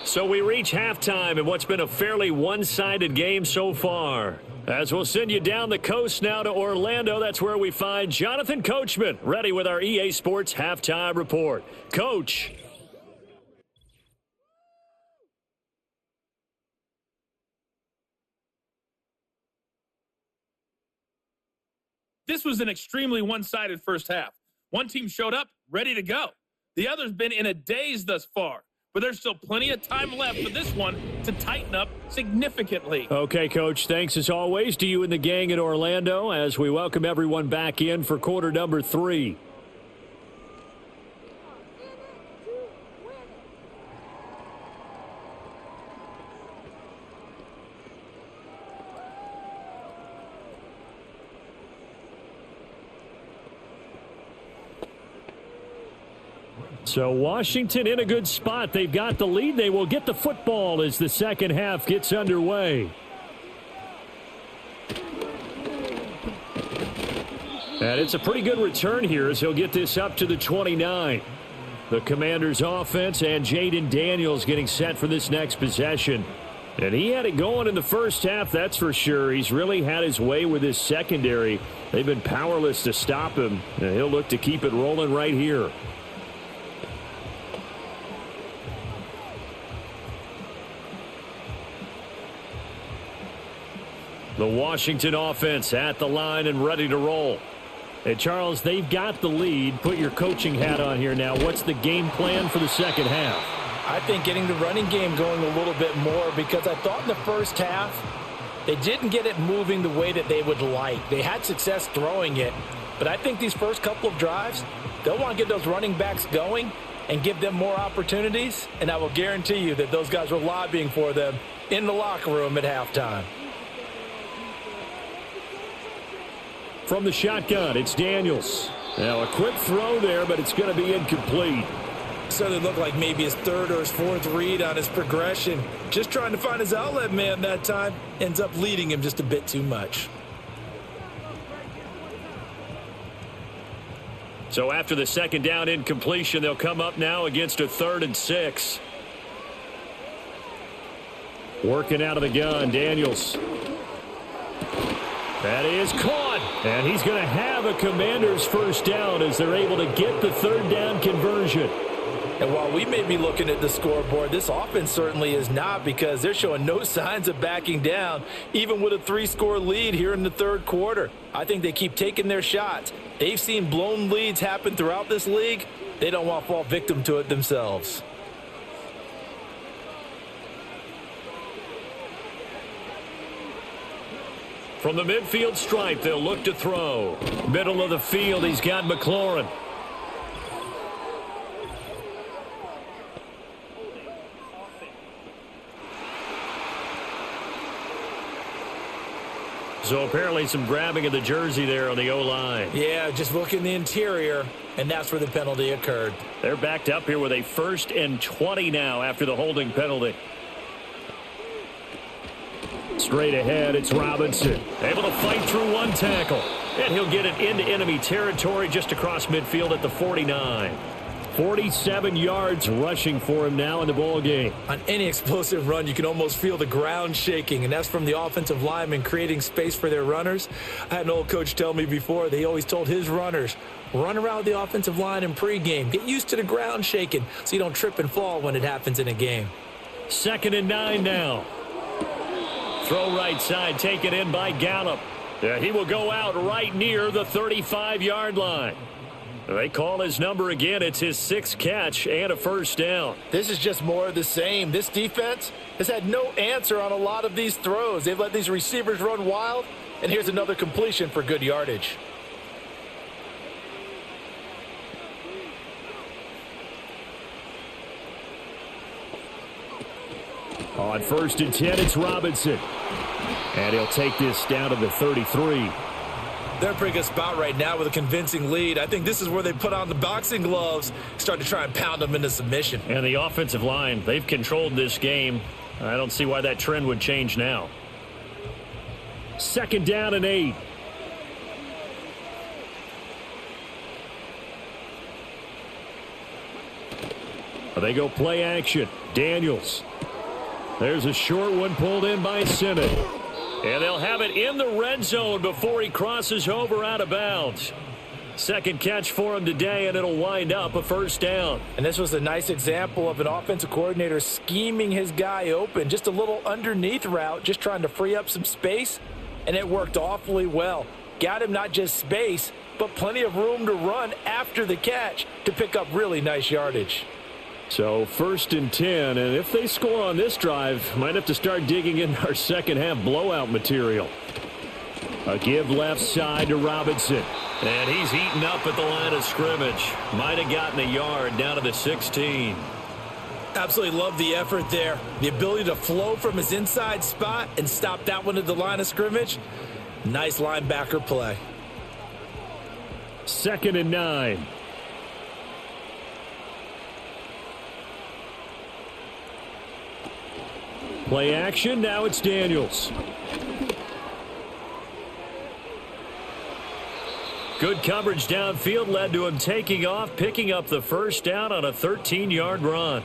So we reach halftime in what's been a fairly one-sided game so far. As we'll send you down the coast now to Orlando, that's where we find Jonathan Coachman ready with our EA Sports Halftime Report. Coach. This was an extremely one-sided first half. One team showed up, ready to go. The other's been in a daze thus far. but there's still plenty of time left for this one to tighten up significantly. Okay, Coach, thanks as always to you and the gang in Orlando as we welcome everyone back in for quarter number 3. So Washington in a good spot. They've got the lead. They will get the football as the second half gets underway. And it's a pretty good return here as he'll get this up to the 29. The Commanders offense and Jaden Daniels getting set for this next possession. And he had it going in the first half, that's for sure. He's really had his way with his secondary. They've been powerless to stop him. And he'll look to keep it rolling right here. The Washington offense at the line and ready to roll. Hey, Charles, they've got the lead. Put your coaching hat on here now. What's the game plan for the second half? I think getting the running game going a little bit more, because I thought in the first half they didn't get it moving the way that they would like. They had success throwing it, but I think these first couple of drives, they'll want to get those running backs going and give them more opportunities, and I will guarantee you that those guys were lobbying for them in the locker room at halftime. From the shotgun, it's Daniels. Now a quick throw there, but it's going to be incomplete. So it looked like maybe his third or his fourth read on his progression. Just trying to find his outlet man that time. Ends up leading him just a bit too much. So after the second down incompletion, they'll come up now against a 3rd and 6. Working out of the gun, Daniels. That is caught, and he's going to have a Commanders first down as they're able to get the 3rd down conversion. And while we may be looking at the scoreboard, this offense certainly is not, because they're showing no signs of backing down, even with a 3-score lead here in the third quarter. I think they keep taking their shots. They've seen blown leads happen throughout this league. They don't want to fall victim to it themselves. From the midfield stripe, they'll look to throw. Middle of the field, he's got McLaurin. So apparently some grabbing of the jersey there on the O-line. Yeah, just look in the interior, and that's where the penalty occurred. They're backed up here with a 1st and 20 now after the holding penalty. Straight ahead, it's Robinson. Able to fight through one tackle. And he'll get it into enemy territory just across midfield at the 49. 47 yards rushing for him now in the ball game. On any explosive run, you can almost feel the ground shaking, and that's from the offensive linemen creating space for their runners. I had an old coach tell me before, they always told his runners, run around the offensive line in pregame. Get used to the ground shaking so you don't trip and fall when it happens in a game. 2nd and 9 now. Throw right side, taken in by Gallup. He will go out right near the 35-yard line. They call his number again. It's his 6th catch and a first down. This is just more of the same. This defense has had no answer on a lot of these throws. They've let these receivers run wild, and here's another completion for good yardage. On 1st and 10, it's Robinson. And he'll take this down to the 33. They're in a pretty good spot right now with a convincing lead. I think this is where they put on the boxing gloves, start to try and pound them into submission. And the offensive line, they've controlled this game. I don't see why that trend would change now. 2nd down and 8. They go play action. Daniels. There's a short one pulled in by Simmons. And they'll have it in the red zone before he crosses over out of bounds. 2nd catch for him today, and it'll wind up a first down. And this was a nice example of an offensive coordinator scheming his guy open. Just a little underneath route, just trying to free up some space, and it worked awfully well. Got him not just space, but plenty of room to run after the catch to pick up really nice yardage. So 1st and 10, and if they score on this drive, might have to start digging in our second half blowout material. A give left side to Robinson. And he's eaten up at the line of scrimmage. Might have gotten a yard down to the 16. Absolutely love the effort there. The ability to flow from his inside spot and stop that one at the line of scrimmage. Nice linebacker play. 2nd and 9. Play action. Now it's Daniels. Good coverage downfield led to him taking off, picking up the first down on a 13-yard run.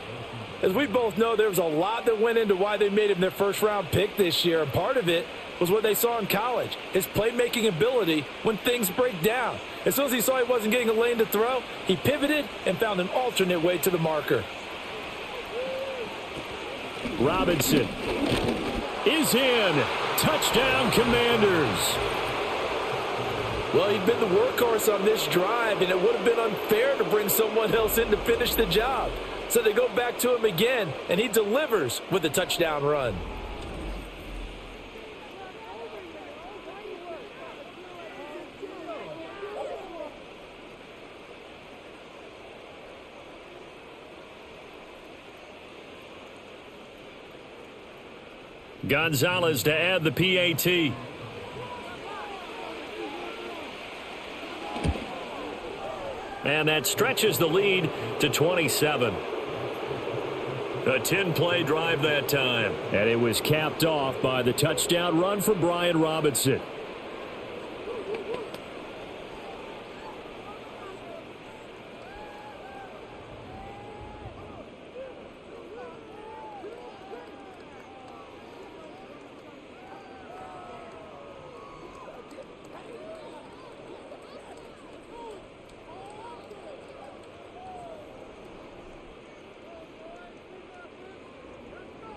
As we both know, there was a lot that went into why they made him their first-round pick this year. And part of it was what they saw in college, his playmaking ability when things break down. As soon as he saw he wasn't getting a lane to throw, he pivoted and found an alternate way to the marker. Robinson is in. Touchdown, Commanders. Well, he'd been the workhorse on this drive, and it would have been unfair to bring someone else in to finish the job. So they go back to him again, and he delivers with a touchdown run. Gonzalez to add the PAT. And that stretches the lead to 27. A 10-play drive that time. And it was capped off by the touchdown run from Brian Robinson.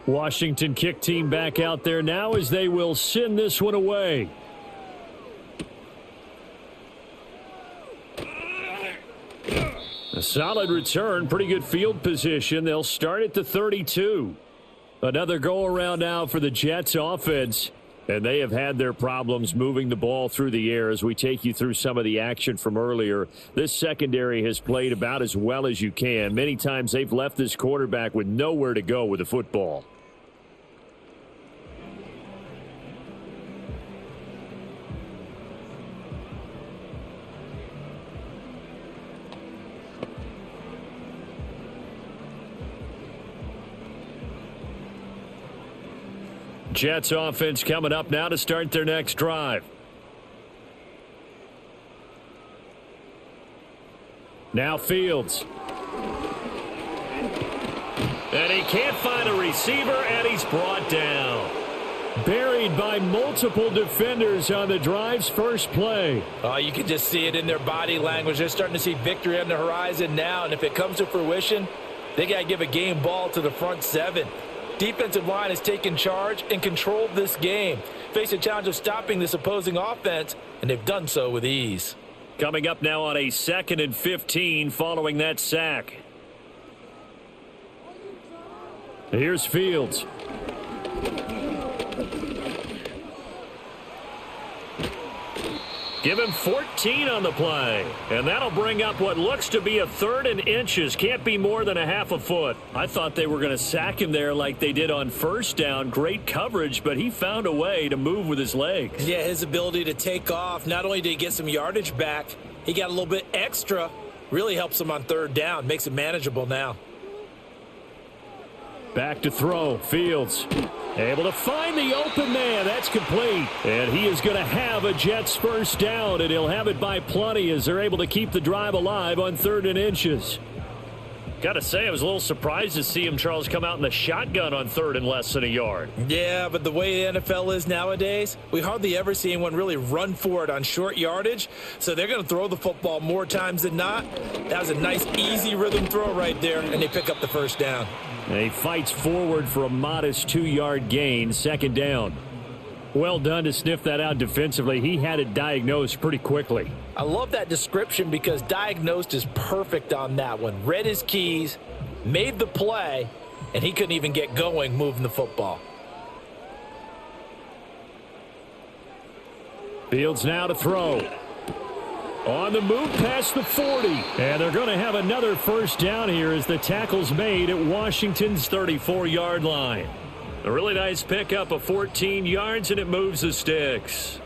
Washington kick team back out there now as they will send this one away. A solid return, pretty good field position. They'll start at the 32. Another go-around now for the Jets offense. And they have had their problems moving the ball through the air as we take you through some of the action from earlier. This secondary has played about as well as you can. Many times they've left this quarterback with nowhere to go with the football. Jets offense coming up now to start their next drive. Now Fields. And he can't find a receiver, and he's brought down. Buried by multiple defenders on the drive's first play. Oh, you can just see it in their body language. They're starting to see victory on the horizon now, and if it comes to fruition, they got to give a game ball to the front seven. Defensive line has taken charge and controlled this game. Face a challenge of stopping this opposing offense, and they've done so with ease. Coming up now on a 2nd and 15 following that sack. Here's Fields. Give him 14 on the play. And that'll bring up what looks to be a 3rd and inches. Can't be more than a half a foot. I thought they were going to sack him there like they did on first down. Great coverage, but he found a way to move with his legs. Yeah, his ability to take off. Not only did he get some yardage back, he got a little bit extra. Really helps him on 3rd down. Makes it manageable now. Back to throw. Fields able to find the open man. That's complete. And he is going to have a Jets first down, and he'll have it by plenty as they're able to keep the drive alive on 3rd and inches. Got to say, I was a little surprised to see him, Charles, come out in the shotgun on 3rd and less than a yard. Yeah, but the way the NFL is nowadays, we hardly ever see anyone really run for it on short yardage. So they're going to throw the football more times than not. That was a nice, easy rhythm throw right there, and they pick up the first down. And he fights forward for a modest 2-yard gain, 2nd down. Well done to sniff that out defensively. He had it diagnosed pretty quickly. I love that description because diagnosed is perfect on that one. Read his keys, made the play, and he couldn't even get going moving the football. Fields now to throw. On the move past the 40. And they're going to have another first down here as the tackle's made at Washington's 34-yard line. A really nice pickup of 14 yards, and it moves the sticks.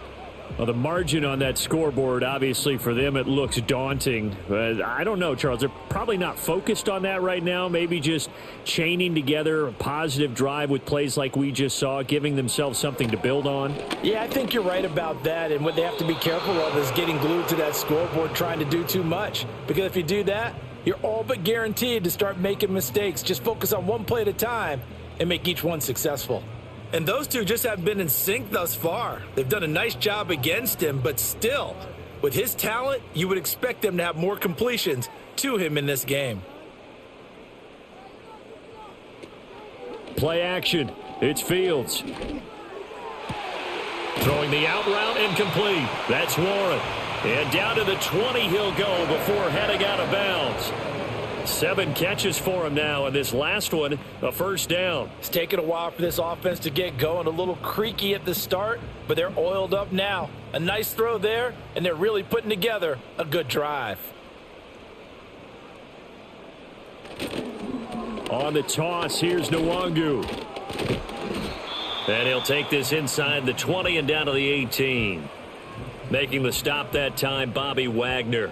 Well, the margin on that scoreboard, obviously for them, it looks daunting. But I don't know, Charles. They're probably not focused on that right now. Maybe just chaining together a positive drive with plays like we just saw, giving themselves something to build on. Yeah, I think you're right about that. And what they have to be careful of is getting glued to that scoreboard trying to do too much. Because if you do that, you're all but guaranteed to start making mistakes. Just focus on one play at a time and make each one successful. And those two just haven't been in sync thus far. They've done a nice job against him, but still, with his talent, you would expect them to have more completions to him in this game. Play action. It's Fields. Throwing the out route incomplete. That's Warren. And down to the 20 he'll go before heading out of bounds. 7 catches for him now, and this last one, a first down. It's taken a while for this offense to get going. A little creaky at the start, but they're oiled up now. A nice throw there, and they're really putting together a good drive. On the toss, here's Nwangu. And he'll take this inside the 20 and down to the 18. Making the stop that time, Bobby Wagner.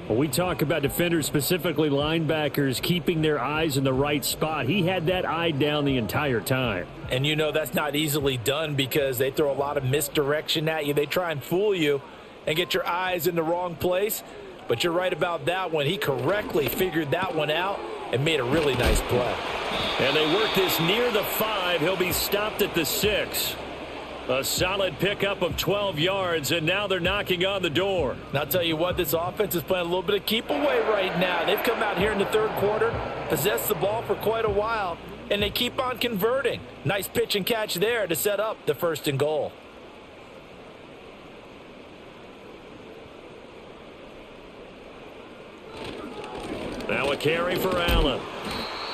Well, we talk about defenders, specifically linebackers, keeping their eyes in the right spot. He had that eye down the entire time. And you know that's not easily done because they throw a lot of misdirection at you. They try and fool you and get your eyes in the wrong place. But you're right about that one. He correctly figured that one out and made a really nice play. And they work this near the 5. He'll be stopped at the 6. A solid pickup of 12 yards, and now they're knocking on the door. And I'll tell you what, this offense is playing a little bit of keep away right now. They've come out here in the third quarter, possessed the ball for quite a while, and they keep on converting. Nice pitch and catch there to set up the 1st and goal. Now a carry for Allen.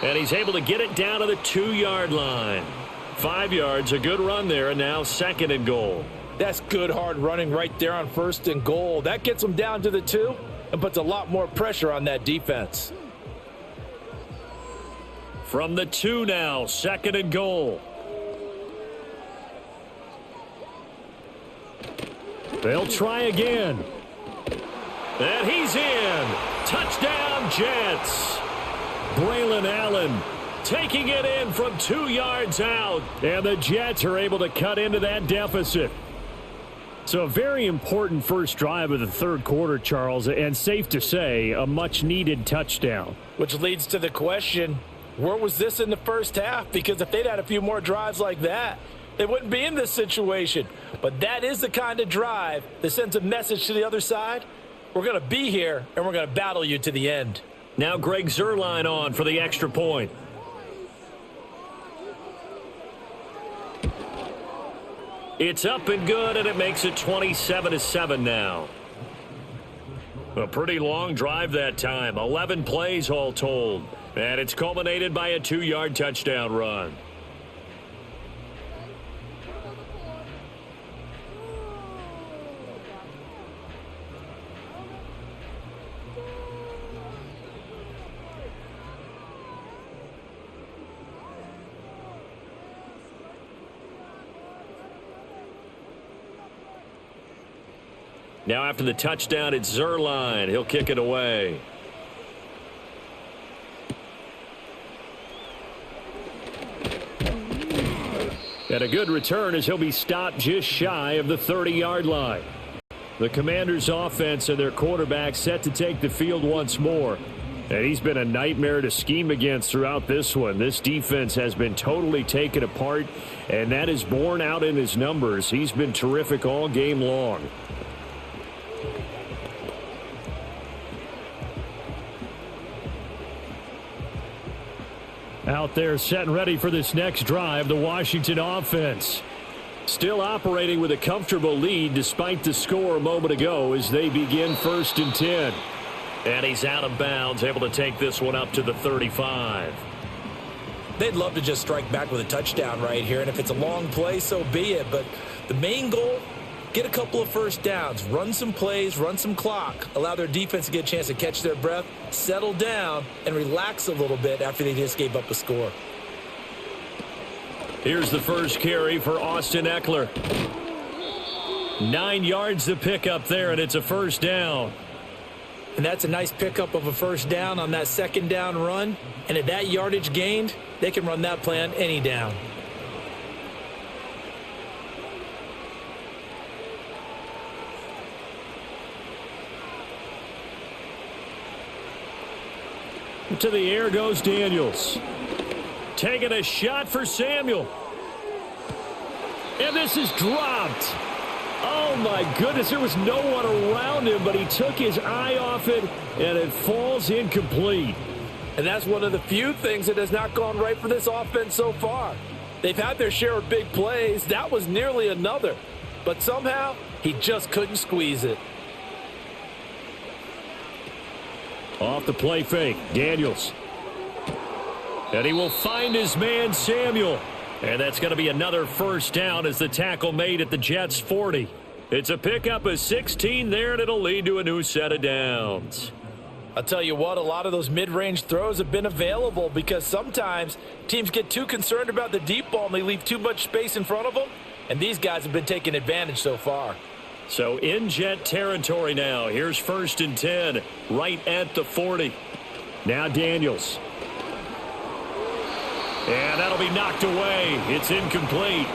And he's able to get it down to the 2-yard line. 5 yards, a good run there, and now 2nd and goal. That's good hard running right there on 1st and goal. That gets them down to the 2 and puts a lot more pressure on that defense. From the 2 now, 2nd and goal. They'll try again. And he's in. Touchdown, Jets. Braylon Allen taking it in from 2 yards out. And the Jets are able to cut into that deficit. So a very important first drive of the third quarter, Charles, and safe to say, a much-needed touchdown. Which leads to the question, where was this in the first half? Because if they'd had a few more drives like that, they wouldn't be in this situation. But that is the kind of drive that sends a message to the other side. We're going to be here, and we're going to battle you to the end. Now Greg Zuerlein on for the extra point. It's up and good, and it makes it 27-7 now. A pretty long drive that time. 11 plays all told. And it's culminated by a 2-yard touchdown run. Now after the touchdown, it's Zuerlein. He'll kick it away. And a good return as he'll be stopped just shy of the 30-yard line. The Commanders' offense and their quarterback set to take the field once more. And he's been a nightmare to scheme against throughout this one. This defense has been totally taken apart, and that is borne out in his numbers. He's been terrific all game long. Out there set and ready for this next drive, the Washington offense. Still operating with a comfortable lead despite the score a moment ago as they begin 1st and 10. And he's out of bounds, able to take this one up to the 35. They'd love to just strike back with a touchdown right here, and if it's a long play, so be it. But the main goal, get a couple of first downs, run some plays, run some clock, allow their defense to get a chance to catch their breath, settle down, and relax a little bit after they just gave up a score. Here's the first carry for Austin Eckler. 9 yards to pick up there, and it's a first down. And that's a nice pickup of a first down on that second down run. And at that yardage gained, they can run that play on any down. To the air goes Daniels. Taking a shot for Samuel. And this is dropped. Oh, my goodness, there was no one around him, but he took his eye off it, and it falls incomplete. And that's one of the few things that has not gone right for this offense so far. They've had their share of big plays. That was nearly another. But somehow, he just couldn't squeeze it. Off the play fake, Daniels. And he will find his man, Samuel. And that's going to be another first down as the tackle made at the Jets' 40. It's a pickup of 16 there, and it'll lead to a new set of downs. I'll tell you what, a lot of those mid-range throws have been available because sometimes teams get too concerned about the deep ball and they leave too much space in front of them, and these guys have been taking advantage so far. So in Jet territory now. Here's 1st and 10 right at the 40. Now Daniels. And that'll be knocked away. It's incomplete.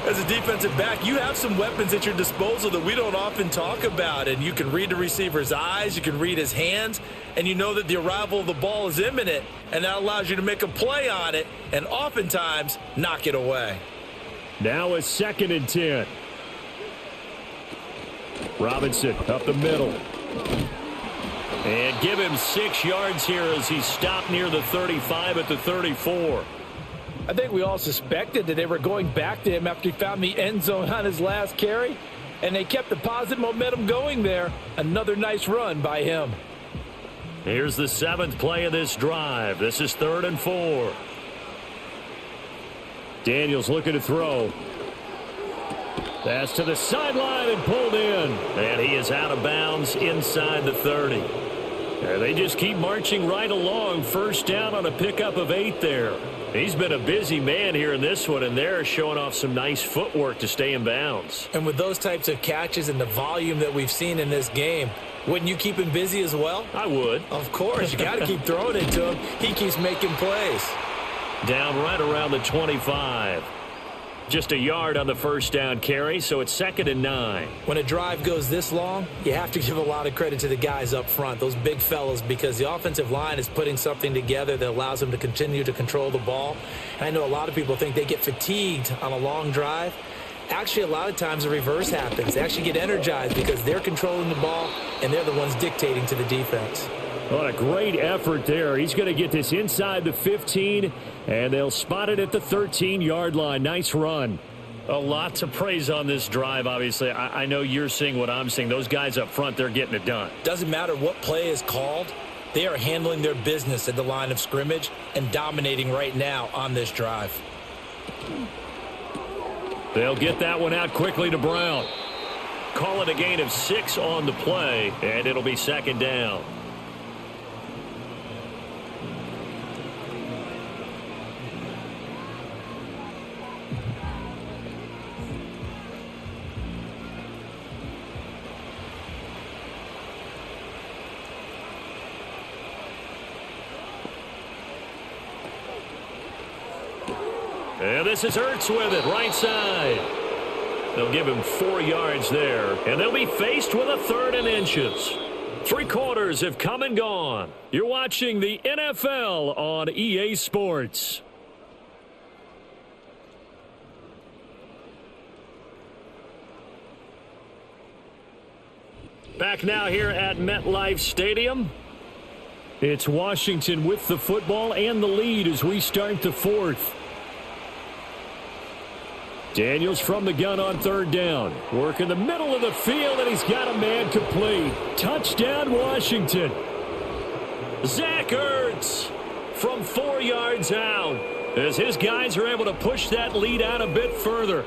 As a defensive back, you have some weapons at your disposal that we don't often talk about. And you can read the receiver's eyes, you can read his hands, and you know that the arrival of the ball is imminent. And that allows you to make a play on it and oftentimes knock it away. Now a 2nd and 10. Robinson up the middle. And give him 6 yards here as he stopped near the 35 at the 34. I think we all suspected that they were going back to him after he found the end zone on his last carry, and they kept the positive momentum going there. Another nice run by him. Here's the 7th play of this drive. This is 3rd and 4. Daniels looking to throw. Pass to the sideline and pulled in. And he is out of bounds inside the 30. And they just keep marching right along. First down on a pickup of 8 there. He's been a busy man here in this one, and they're showing off some nice footwork to stay in bounds. And with those types of catches and the volume that we've seen in this game, wouldn't you keep him busy as well? I would. Of course. You got to keep throwing it to him. He keeps making plays. Down right around the 25. Just a yard on the first down carry, so it's 2nd and 9. When a drive goes this long, you have to give a lot of credit to the guys up front, those big fellas, because the offensive line is putting something together that allows them to continue to control the ball. And I know a lot of people think they get fatigued on a long drive. Actually, a lot of times the reverse happens. They actually get energized because they're controlling the ball, and they're the ones dictating to the defense. What a great effort there. He's going to get this inside the 15, and they'll spot it at the 13-yard line. Nice run. A lot to praise on this drive, obviously. I know you're seeing what I'm seeing. Those guys up front, they're getting it done. Doesn't matter what play is called. They are handling their business at the line of scrimmage and dominating right now on this drive. They'll get that one out quickly to Brown. Call it a gain of 6 on the play, and it'll be 2nd down. And this is Ertz with it, right side. They'll give him 4 yards there, and they'll be faced with a 3rd and inches. 3 quarters have come and gone. You're watching the NFL on EA Sports. Back now here at MetLife Stadium. It's Washington with the football and the lead as we start the 4th. Daniels from the gun on 3rd down. Work in the middle of the field, and he's got a man complete. Touchdown, Washington. Zach Ertz from 4 yards out as his guys are able to push that lead out a bit further.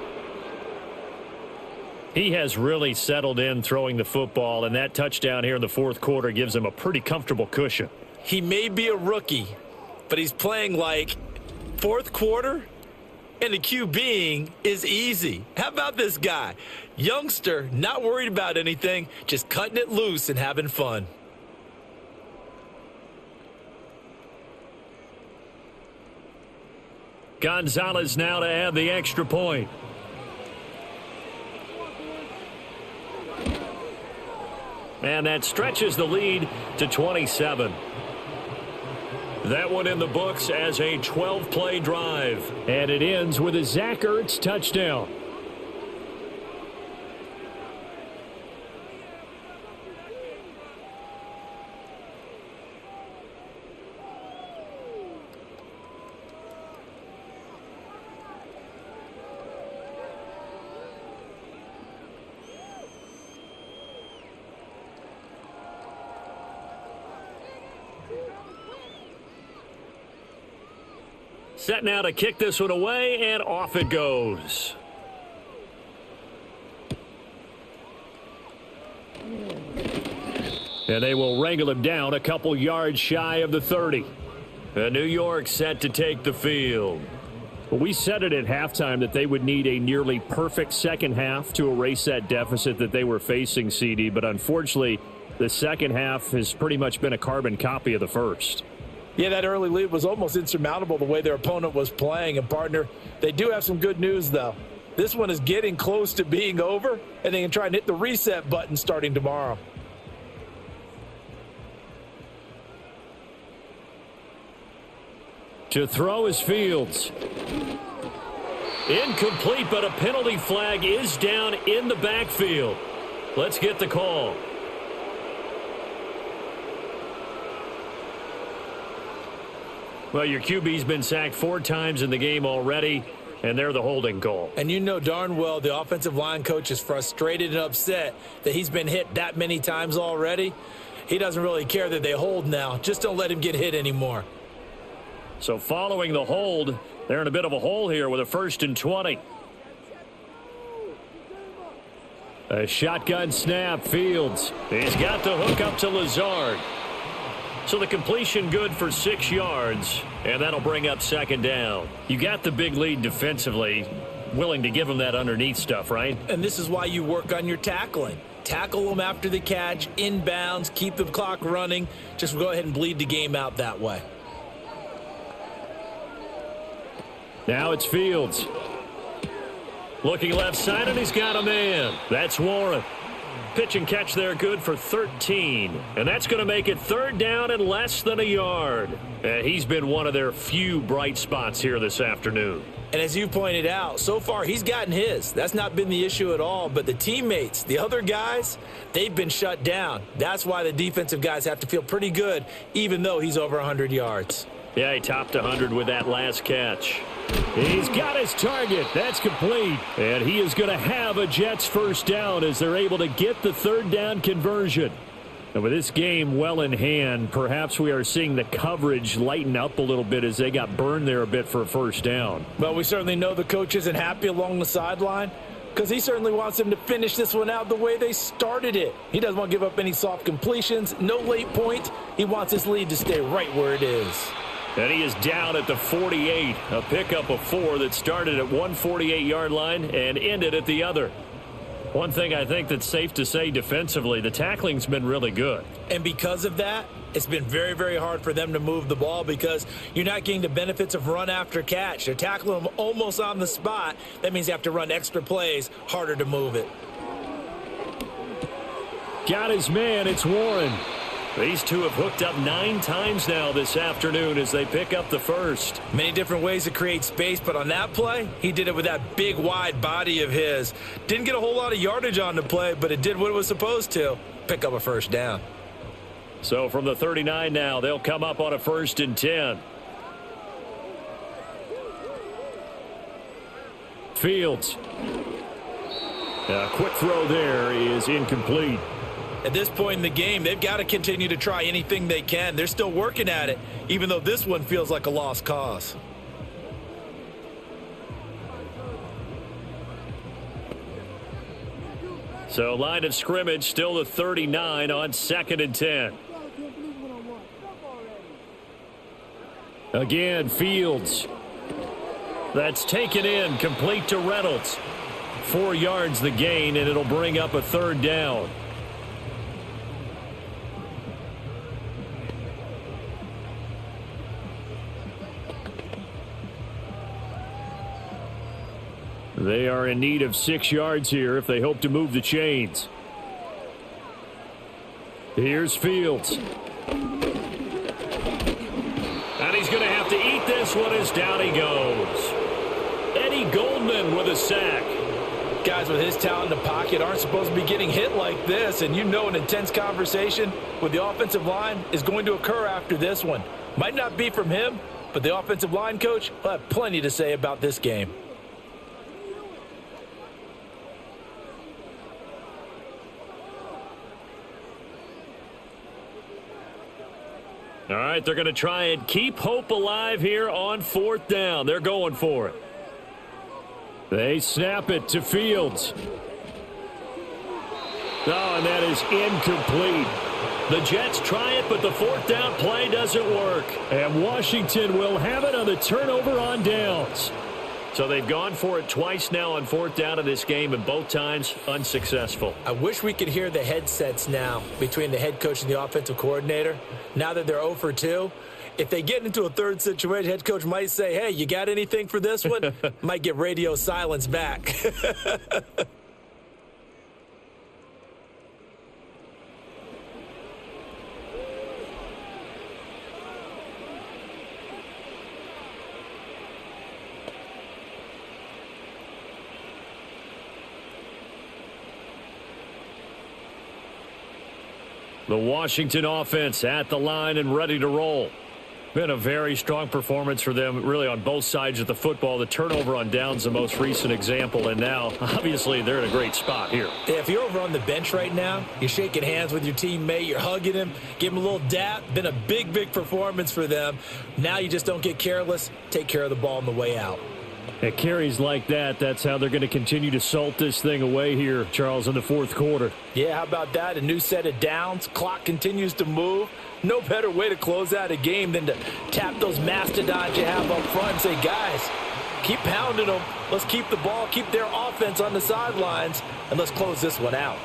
He has really settled in throwing the football, and that touchdown here in the fourth quarter gives him a pretty comfortable cushion. He may be a rookie, but he's playing like fourth quarter, and the QBing is easy. How about this guy? Youngster, not worried about anything, just cutting it loose and having fun. Gonzalez now to add the extra point. And that stretches the lead to 27. That one in the books as a 12-play drive. And it ends with a Zach Ertz touchdown. Set now to kick this one away, and off it goes. And they will wrangle him down a couple yards shy of the 30. And New York set to take the field. Well, we said it at halftime that they would need a nearly perfect second half to erase that deficit that they were facing, CD. But unfortunately, the second half has pretty much been a carbon copy of the first. Yeah, that early lead was almost insurmountable the way their opponent was playing. And, partner, they do have some good news, though. This one is getting close to being over, and they can try and hit the reset button starting tomorrow. To throw is Fields. Incomplete, but a penalty flag is down in the backfield. Let's get the call. Well, your QB's been sacked 4 times in the game already, and they're the holding call. And you know darn well the offensive line coach is frustrated and upset that he's been hit that many times already. He doesn't really care that they hold now. Just don't let him get hit anymore. So following the hold, they're in a bit of a hole here with a 1st and 20. A shotgun snap, Fields. He's got the hook up to Lazard. So the completion good for 6 yards, and that'll bring up 2nd down. You got the big lead defensively, willing to give them that underneath stuff, right? And this is why you work on your tackling. Tackle them after the catch, inbounds, keep the clock running. Just go ahead and bleed the game out that way. Now it's Fields. Looking left side, and he's got a man. That's Warren. Pitch and catch there good for 13. And that's going to make it 3rd down and less than a yard. He's been one of their few bright spots here this afternoon. And as you pointed out, so far he's gotten his. That's not been the issue at all. But the teammates, the other guys, they've been shut down. That's why the defensive guys have to feel pretty good, even though he's over 100 yards. Yeah, he topped 100 with that last catch. He's got his target. That's complete. And he is going to have a Jets 1st down as they're able to get the 3rd down conversion. And with this game well in hand, perhaps we are seeing the coverage lighten up a little bit as they got burned there a bit for a 1st down. Well, we certainly know the coach isn't happy along the sideline because he certainly wants them to finish this one out the way they started it. He doesn't want to give up any soft completions, no late points. He wants his lead to stay right where it is. And he is down at the 48, a pickup of 4 that started at one 48-yard line and ended at the other. One thing I think that's safe to say defensively, the tackling's been really good. And because of that, it's been very, very hard for them to move the ball because you're not getting the benefits of run after catch. They're tackling them almost on the spot. That means you have to run extra plays, harder to move it. Got his man, it's Warren. These two have hooked up 9 times now this afternoon as they pick up the 1st. Many different ways to create space, but on that play, he did it with that big, wide body of his. Didn't get a whole lot of yardage on the play, but it did what it was supposed to. Pick up a 1st down. So from the 39 now, they'll come up on a 1st and 10. Fields. A quick throw there is incomplete. At this point in the game, they've got to continue to try anything they can. They're still working at it, even though this one feels like a lost cause. So line of scrimmage still the 39 on 2nd and 10. Again, Fields. That's taken in, complete to Reynolds. 4 yards the gain, and it'll bring up a 3rd down. They are in need of 6 yards here if they hope to move the chains. Here's Fields. And he's going to have to eat this one as down he goes. Eddie Goldman with a sack. Guys with his talent in the pocket aren't supposed to be getting hit like this, and you know an intense conversation with the offensive line is going to occur after this one. Might not be from him, but the offensive line coach will have plenty to say about this game. All right, they're going to try and keep hope alive here on 4th down. They're going for it. They snap it to Fields. Oh, and that is incomplete. The Jets try it, but the 4th down play doesn't work. And Washington will have it on the turnover on downs. So they've gone for it twice now on 4th down in this game, and both times unsuccessful. I wish we could hear the headsets now between the head coach and the offensive coordinator. Now that they're 0 for 2, if they get into a third situation, head coach might say, hey, you got anything for this one? Might get radio silence back. The Washington offense at the line and ready to roll. Been a very strong performance for them, really, on both sides of the football. The turnover on downs, the most recent example, and now, obviously, they're in a great spot here. Yeah, if you're over on the bench right now, you're shaking hands with your teammate, you're hugging him, give him a little dap. Been a big, big performance for them. Now you just don't get careless. Take care of the ball on the way out. At carries like that, that's how they're going to continue to salt this thing away here, Charles, in the 4th quarter. Yeah, how about that? A new set of downs. Clock continues to move. No better way to close out a game than to tap those mastodons you have up front and say, guys, keep pounding them. Let's keep the ball, keep their offense on the sidelines, and let's close this one out.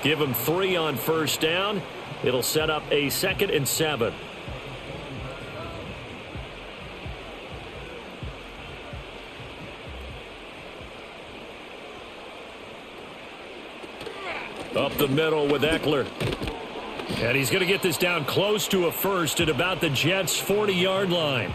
Give them 3 on 1st down. It'll set up a 2nd and 7. Up the middle with Eckler. And he's going to get this down close to a first at about the Jets' 40-yard line.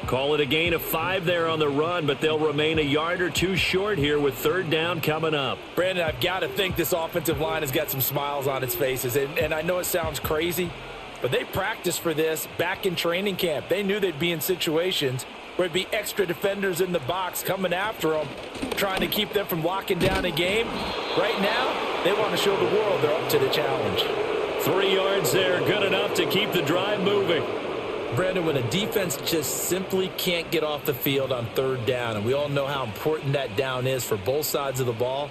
Call it a gain of 5 there on the run, but they'll remain a yard or 2 short here with 3rd down coming up. Brandon, I've got to think this offensive line has got some smiles on its faces. And I know it sounds crazy, but they practiced for this back in training camp. They knew they'd be in situations where it'd be extra defenders in the box coming after them, trying to keep them from locking down a game. Right now, they want to show the world they're up to the challenge. 3 yards there, good enough to keep the drive moving. Brandon, when a defense just simply can't get off the field on 3rd down, and we all know how important that down is for both sides of the ball,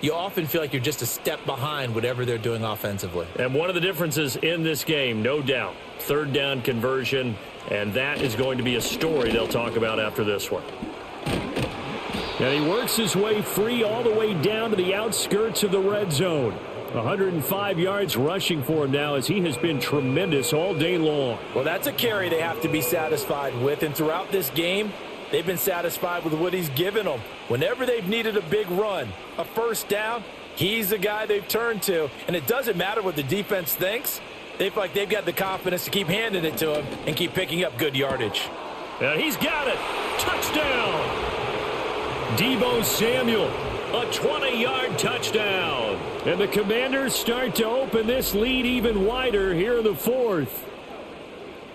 you often feel like you're just a step behind whatever they're doing offensively. And one of the differences in this game, no doubt, 3rd down conversion, and that is going to be a story they'll talk about after this one. And he works his way free all the way down to the outskirts of the red zone. 105 yards rushing for him now, as he has been tremendous all day long. Well, that's a carry they have to be satisfied with, and throughout this game, they've been satisfied with what he's given them. Whenever they've needed a big run, a 1st down, he's the guy they've turned to, and it doesn't matter what the defense thinks. They feel like they've got the confidence to keep handing it to him and keep picking up good yardage. And he's got it. Touchdown. Deebo Samuel, a 20-yard touchdown. And the Commanders start to open this lead even wider here in the 4th.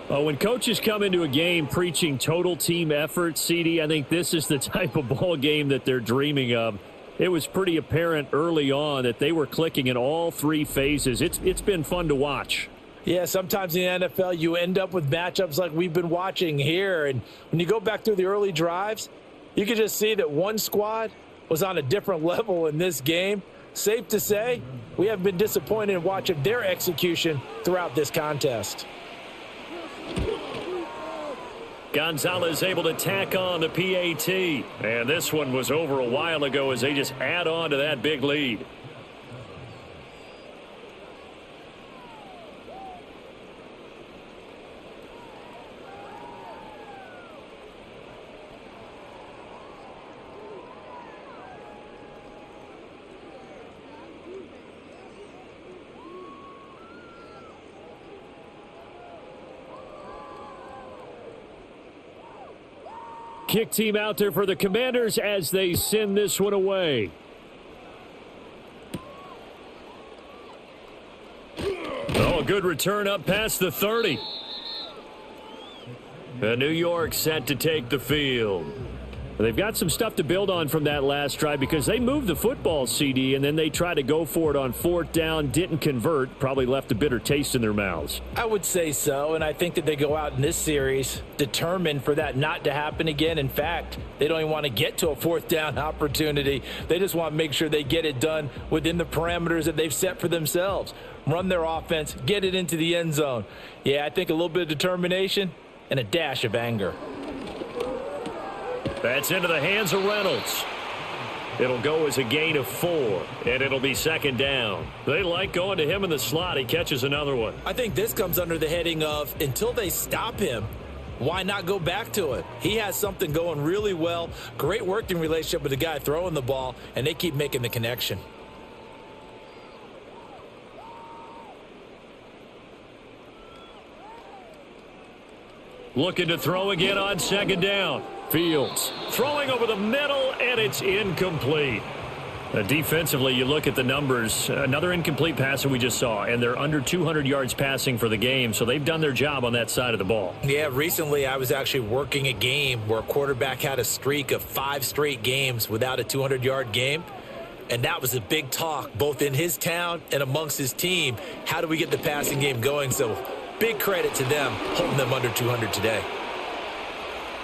When coaches come into a game preaching total team effort, CD, I think this is the type of ball game that they're dreaming of. it was pretty apparent early on that they were clicking in all three phases. It's been fun to watch. Yeah, sometimes in the NFL you end up with matchups like we've been watching here. And when you go back through the early drives, you can just see that one squad was on a different level in this game. Safe to say, we have been disappointed in watching their execution throughout this contest. Gonzalez able to tack on the PAT. And this one was over a while ago as they just add on to that big lead. Kick team out there for the Commanders as they send this one away. Oh, a good return up past the 30. And New York set to take the field. They've got some stuff to build on from that last drive because they moved the football, CD, and then they tried to go for it on fourth down, didn't convert, probably left a bitter taste in their mouths. I would say so, and I think that they go out in this series determined for that not to happen again. In fact, they don't even want to get to a fourth down opportunity. They just want to make sure they get it done within the parameters that they've set for themselves. Run their offense, get it into the end zone. Yeah, I think a little bit of determination and a dash of anger. That's into the hands of Reynolds. It'll go as a gain of 4, and it'll be second down. They like going to him in the slot. He catches another one. I think this comes under the heading of until they stop him, why not go back to it? He has something going really well. Great working relationship with the guy throwing the ball, and they keep making the connection. Looking to throw again on second down. Fields throwing over the middle, and it's incomplete. Defensively, you look at the numbers. Another incomplete pass that we just saw, and they're under 200 yards passing for the game, so they've done their job on that side of the ball. Yeah, recently I was actually working a game where a quarterback had a streak of 5 straight games without a 200-yard game, and that was a big talk both in his town and amongst his team. How do we get the passing game going? So big credit to them holding them under 200 today.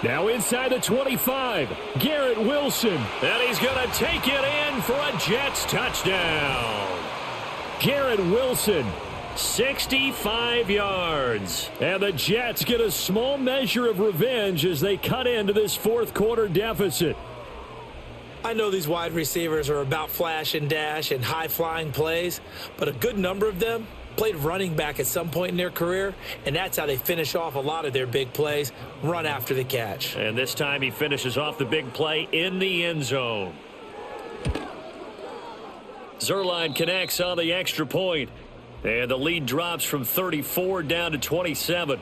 Now inside the 25, Garrett Wilson. And he's going to take it in for a Jets touchdown. Garrett Wilson, 65 yards. And the Jets get a small measure of revenge as they cut into this fourth quarter deficit. I know these wide receivers are about flash and dash and high-flying plays, but a good number of them played running back at some point in their career, and that's how they finish off a lot of their big plays, run after the catch. And this time he finishes off the big play in the end zone. Zuerlein connects on the extra point, and the lead drops from 34 down to 27.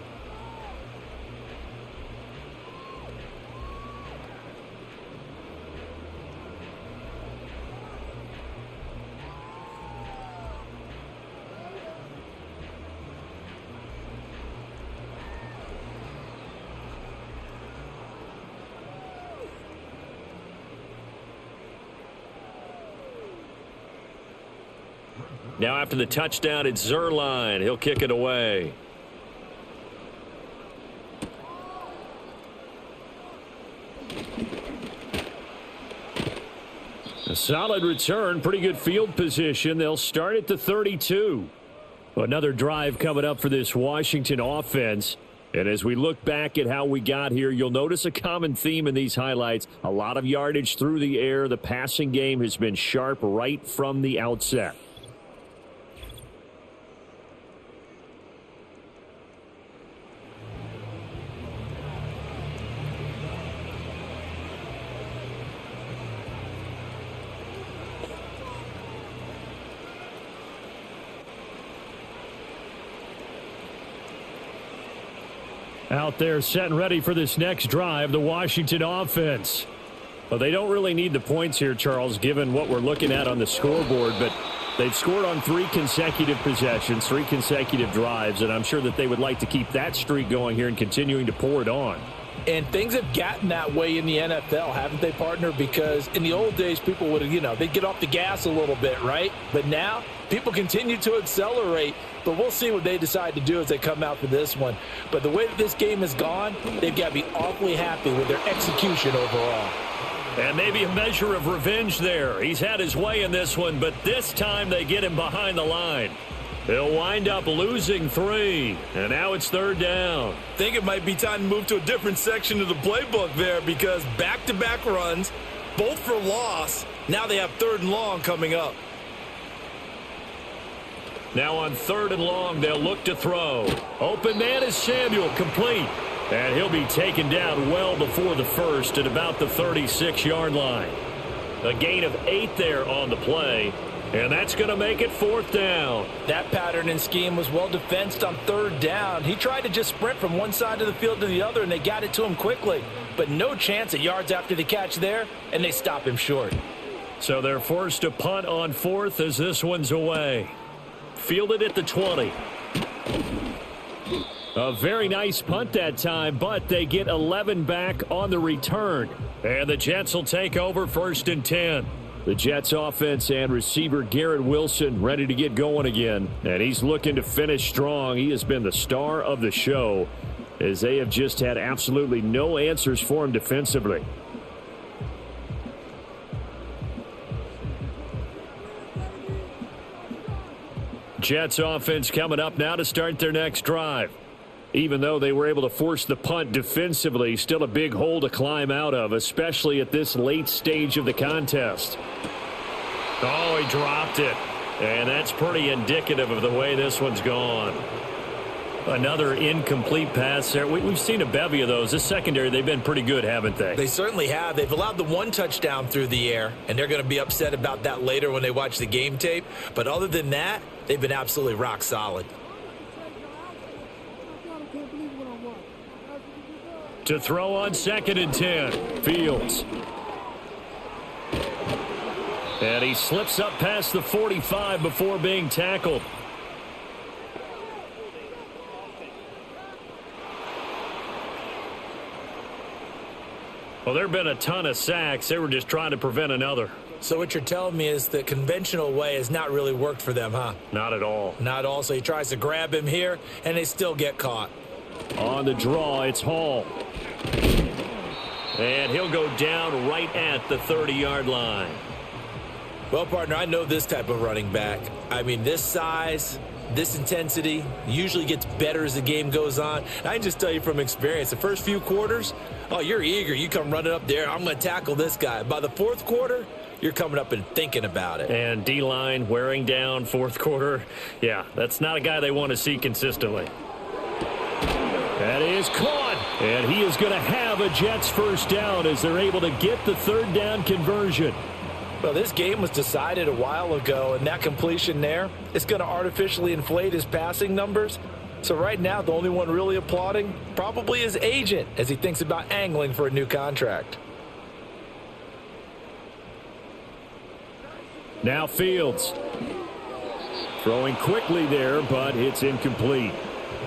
Now after the touchdown, it's Zuerlein. He'll kick it away. A solid return, pretty good field position. They'll start at the 32. Another drive coming up for this Washington offense. And as we look back at how we got here, you'll notice a common theme in these highlights. A lot of yardage through the air. The passing game has been sharp right from the outset. Out there set and ready for this next drive, the Washington offense. Well, they don't really need the points here, Charles, given what we're looking at on the scoreboard, but they've scored on 3 consecutive possessions, 3 consecutive drives, and I'm sure that they would like to keep that streak going here and continuing to pour it on. And things have gotten that way in the NFL, haven't they, partner? Because in the old days, people would, they'd get off the gas a little bit, right? But now, people continue to accelerate. But we'll see what they decide to do as they come out for this one. But the way that this game has gone, they've got to be awfully happy with their execution overall. And maybe a measure of revenge there. He's had his way in this one, but this time they get him behind the line. They'll wind up losing 3, and now it's 3rd down. I think it might be time to move to a different section of the playbook there because back-to-back runs, both for loss. Now they have 3rd and long coming up. Now on 3rd and long, they'll look to throw. Open man is Samuel, complete. And he'll be taken down well before the first at about the 36-yard line. A gain of 8 there on the play. And that's going to make it 4th down. That pattern and scheme was well defensed on 3rd down. He tried to just sprint from one side of the field to the other, and they got it to him quickly. But no chance at yards after the catch there, and they stop him short. So they're forced to punt on 4th as this one's away. Fielded at the 20. A very nice punt that time, but they get 11 back on the return. And the Jets will take over 1st and 10. The Jets offense and receiver Garrett Wilson ready to get going again. And he's looking to finish strong. He has been the star of the show as they have just had absolutely no answers for him defensively. Jets offense coming up now to start their next drive. Even though they were able to force the punt defensively, still a big hole to climb out of, especially at this late stage of the contest. Oh, he dropped it. And that's pretty indicative of the way this one's gone. Another incomplete pass there. We've seen a bevy of those. This secondary, they've been pretty good, haven't they? They certainly have. They've allowed the 1 touchdown through the air, and they're going to be upset about that later when they watch the game tape. But other than that, they've been absolutely rock solid. To throw on 2nd and 10. Fields. And he slips up past the 45 before being tackled. Well, there have been a ton of sacks. They were just trying to prevent another. So what you're telling me is the conventional way has not really worked for them, huh? Not at all. Not at all. So he tries to grab him here, and they still get caught. On the draw, it's Hall. And he'll go down right at the 30-yard line. Well, partner, I know this type of running back. I mean, this size, this intensity usually gets better as the game goes on. And I can just tell you from experience, the first few quarters, oh, you're eager. You come running up there, I'm going to tackle this guy. By the 4th quarter, you're coming up and thinking about it. And D-line wearing down 4th quarter. Yeah, that's not a guy they want to see consistently. That is caught, and he is going to have a Jets first down as they're able to get the 3rd down conversion. Well, this game was decided a while ago, and that completion there is going to artificially inflate his passing numbers. So right now, the only one really applauding probably his agent as he thinks about angling for a new contract. Now Fields. Throwing quickly there, but it's incomplete.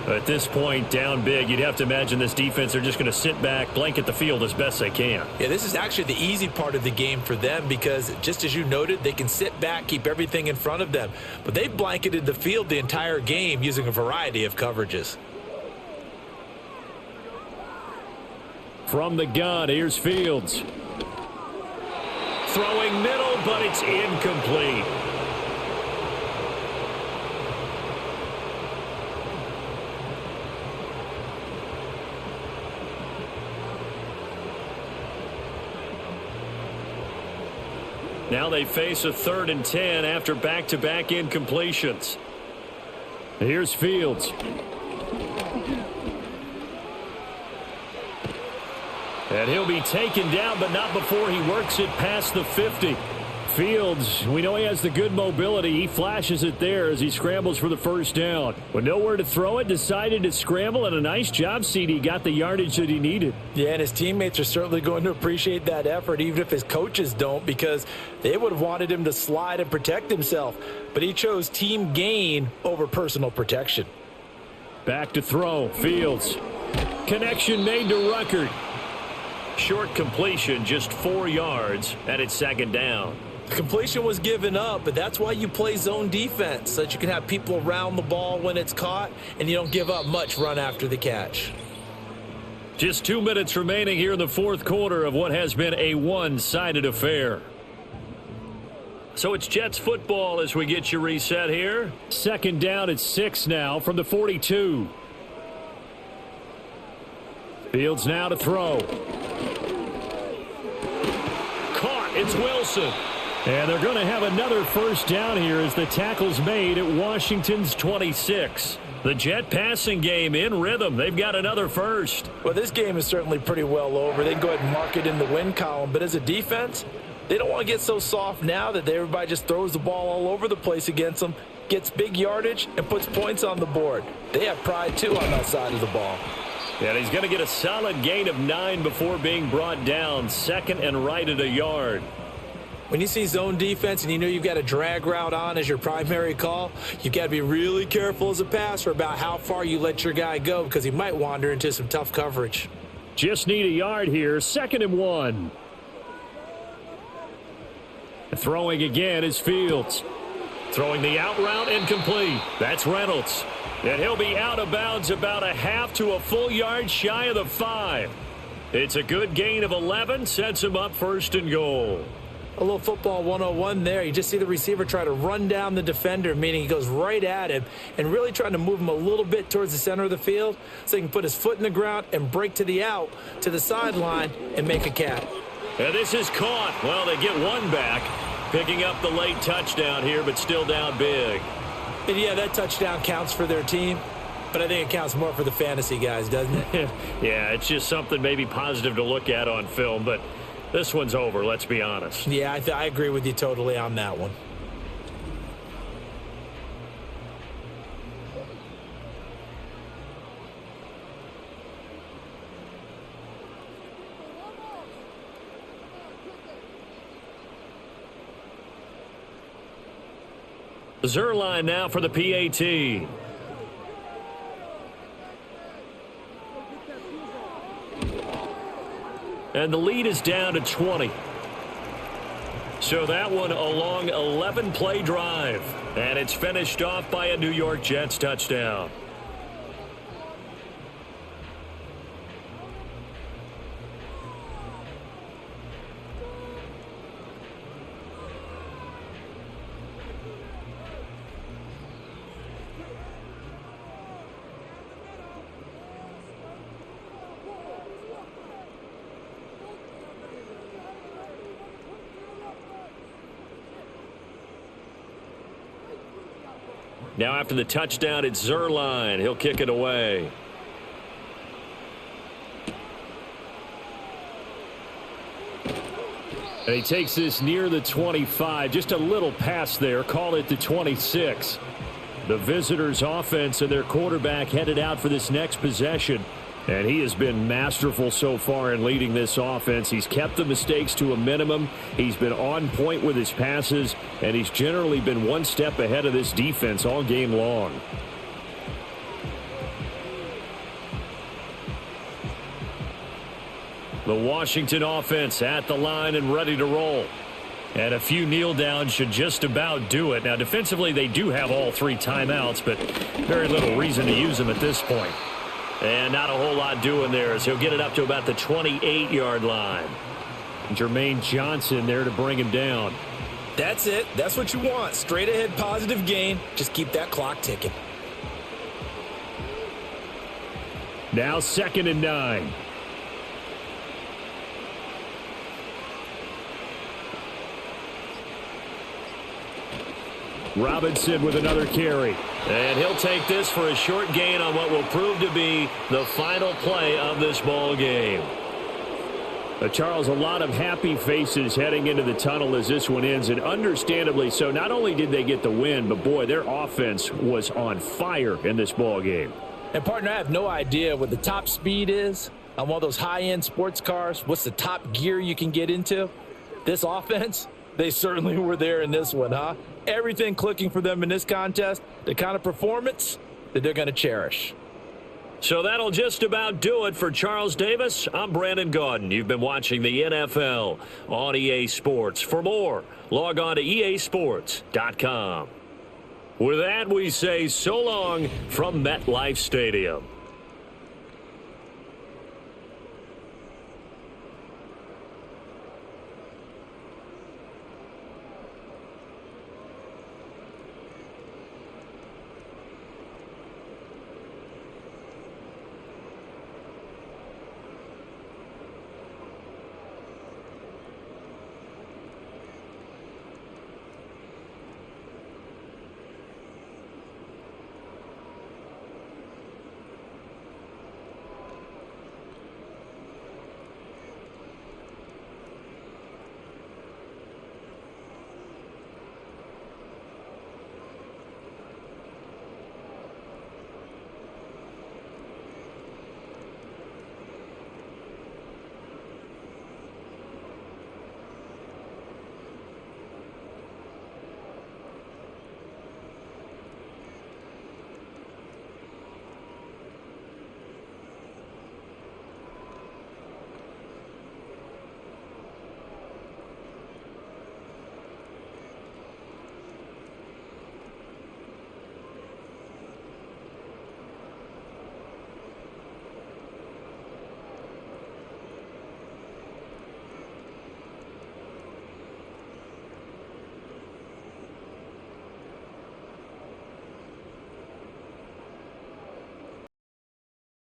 At this point, down big, you'd have to imagine this defense, they're just going to sit back, blanket the field as best they can. Yeah, this is actually the easy part of the game for them because, just as you noted, they can sit back, keep everything in front of them. But they've blanketed the field the entire game using a variety of coverages. From the gun, here's Fields. Throwing middle, but it's incomplete. Now they face a 3rd and 10 after back-to-back incompletions. Here's Fields. And he'll be taken down, but not before he works it past the 50. Fields, we know he has the good mobility. He flashes it there as he scrambles for the first down. With nowhere to throw it, decided to scramble, and a nice job, CD. Got the yardage that he needed. Yeah, and his teammates are certainly going to appreciate that effort, even if his coaches don't, because they would have wanted him to slide and protect himself. But he chose team gain over personal protection. Back to throw, Fields. Connection made to Ruckert. Short completion, just 4 yards, and it's second down. The completion was given up, but that's why you play zone defense, so that you can have people around the ball when it's caught, and you don't give up much run after the catch. Just 2 minutes remaining here in the fourth quarter of what has been a one-sided affair. So it's Jets football as we get you reset here. Second down at 6 now from the 42. Fields now to throw. Caught. It's Wilson. And they're going to have another first down here as the tackle's made at Washington's 26. The Jet passing game in rhythm. They've got another first. Well, this game is certainly pretty well over. They can go ahead and mark it in the win column. But as a defense, they don't want to get so soft now that everybody just throws the ball all over the place against them, gets big yardage, and puts points on the board. They have pride, too, on that side of the ball. And he's going to get a solid gain of 9 before being brought down. Second and right at a yard. When you see zone defense and you know you've got a drag route on as your primary call, you've got to be really careful as a passer about how far you let your guy go because he might wander into some tough coverage. Just need a yard here. 2nd and 1. Throwing again is Fields. Throwing the out route incomplete. That's Reynolds. And he'll be out of bounds about a half to a full yard shy of the 5. It's a good gain of 11. Sets him up 1st and goal. A little football 101 there. You just see the receiver try to run down the defender, meaning he goes right at him and really trying to move him a little bit towards the center of the field so he can put his foot in the ground and break to the out, to the sideline, and make a catch. And this is caught. Well, they get one back, picking up the late touchdown here, but still down big. And yeah, that touchdown counts for their team, but I think it counts more for the fantasy guys, doesn't it? Yeah, it's just something maybe positive to look at on film, but this one's over, let's be honest. Yeah, I agree with you totally on that one. Zerline now for the PAT. And the lead is down to 20. So that one a long 11-play drive. And it's finished off by a New York Jets touchdown. Now after the touchdown, it's Zerline. He'll kick it away. And he takes this near the 25. Just a little pass there. Call it the 26. The visitors' offense and their quarterback headed out for this next possession. And he has been masterful so far in leading this offense. He's kept the mistakes to a minimum. He's been on point with his passes. And he's generally been one step ahead of this defense all game long. The Washington offense at the line and ready to roll. And a few kneel downs should just about do it. Now, defensively, they do have all 3 timeouts, but very little reason to use them at this point. And not a whole lot doing there as he'll get it up to about the 28-yard line. Jermaine Johnson there to bring him down. That's it. That's what you want. Straight ahead positive gain. Just keep that clock ticking. Now 2nd and 9. Robinson with another carry. And he'll take this for a short gain on what will prove to be the final play of this ball game. Charles, a lot of happy faces heading into the tunnel as this one ends, and understandably so. Not only did they get the win, but boy, their offense was on fire in this ball game. And partner, I have no idea what the top speed is on one of those high-end sports cars. What's the top gear you can get into? This offense, they certainly were there in this one, huh? Everything clicking for them in this contest, the kind of performance that they're going to cherish. So that'll just about do it for Charles Davis. I'm Brandon Gaudin. You've been watching the NFL on EA Sports. For more, log on to easports.com. With that, we say so long from MetLife Stadium.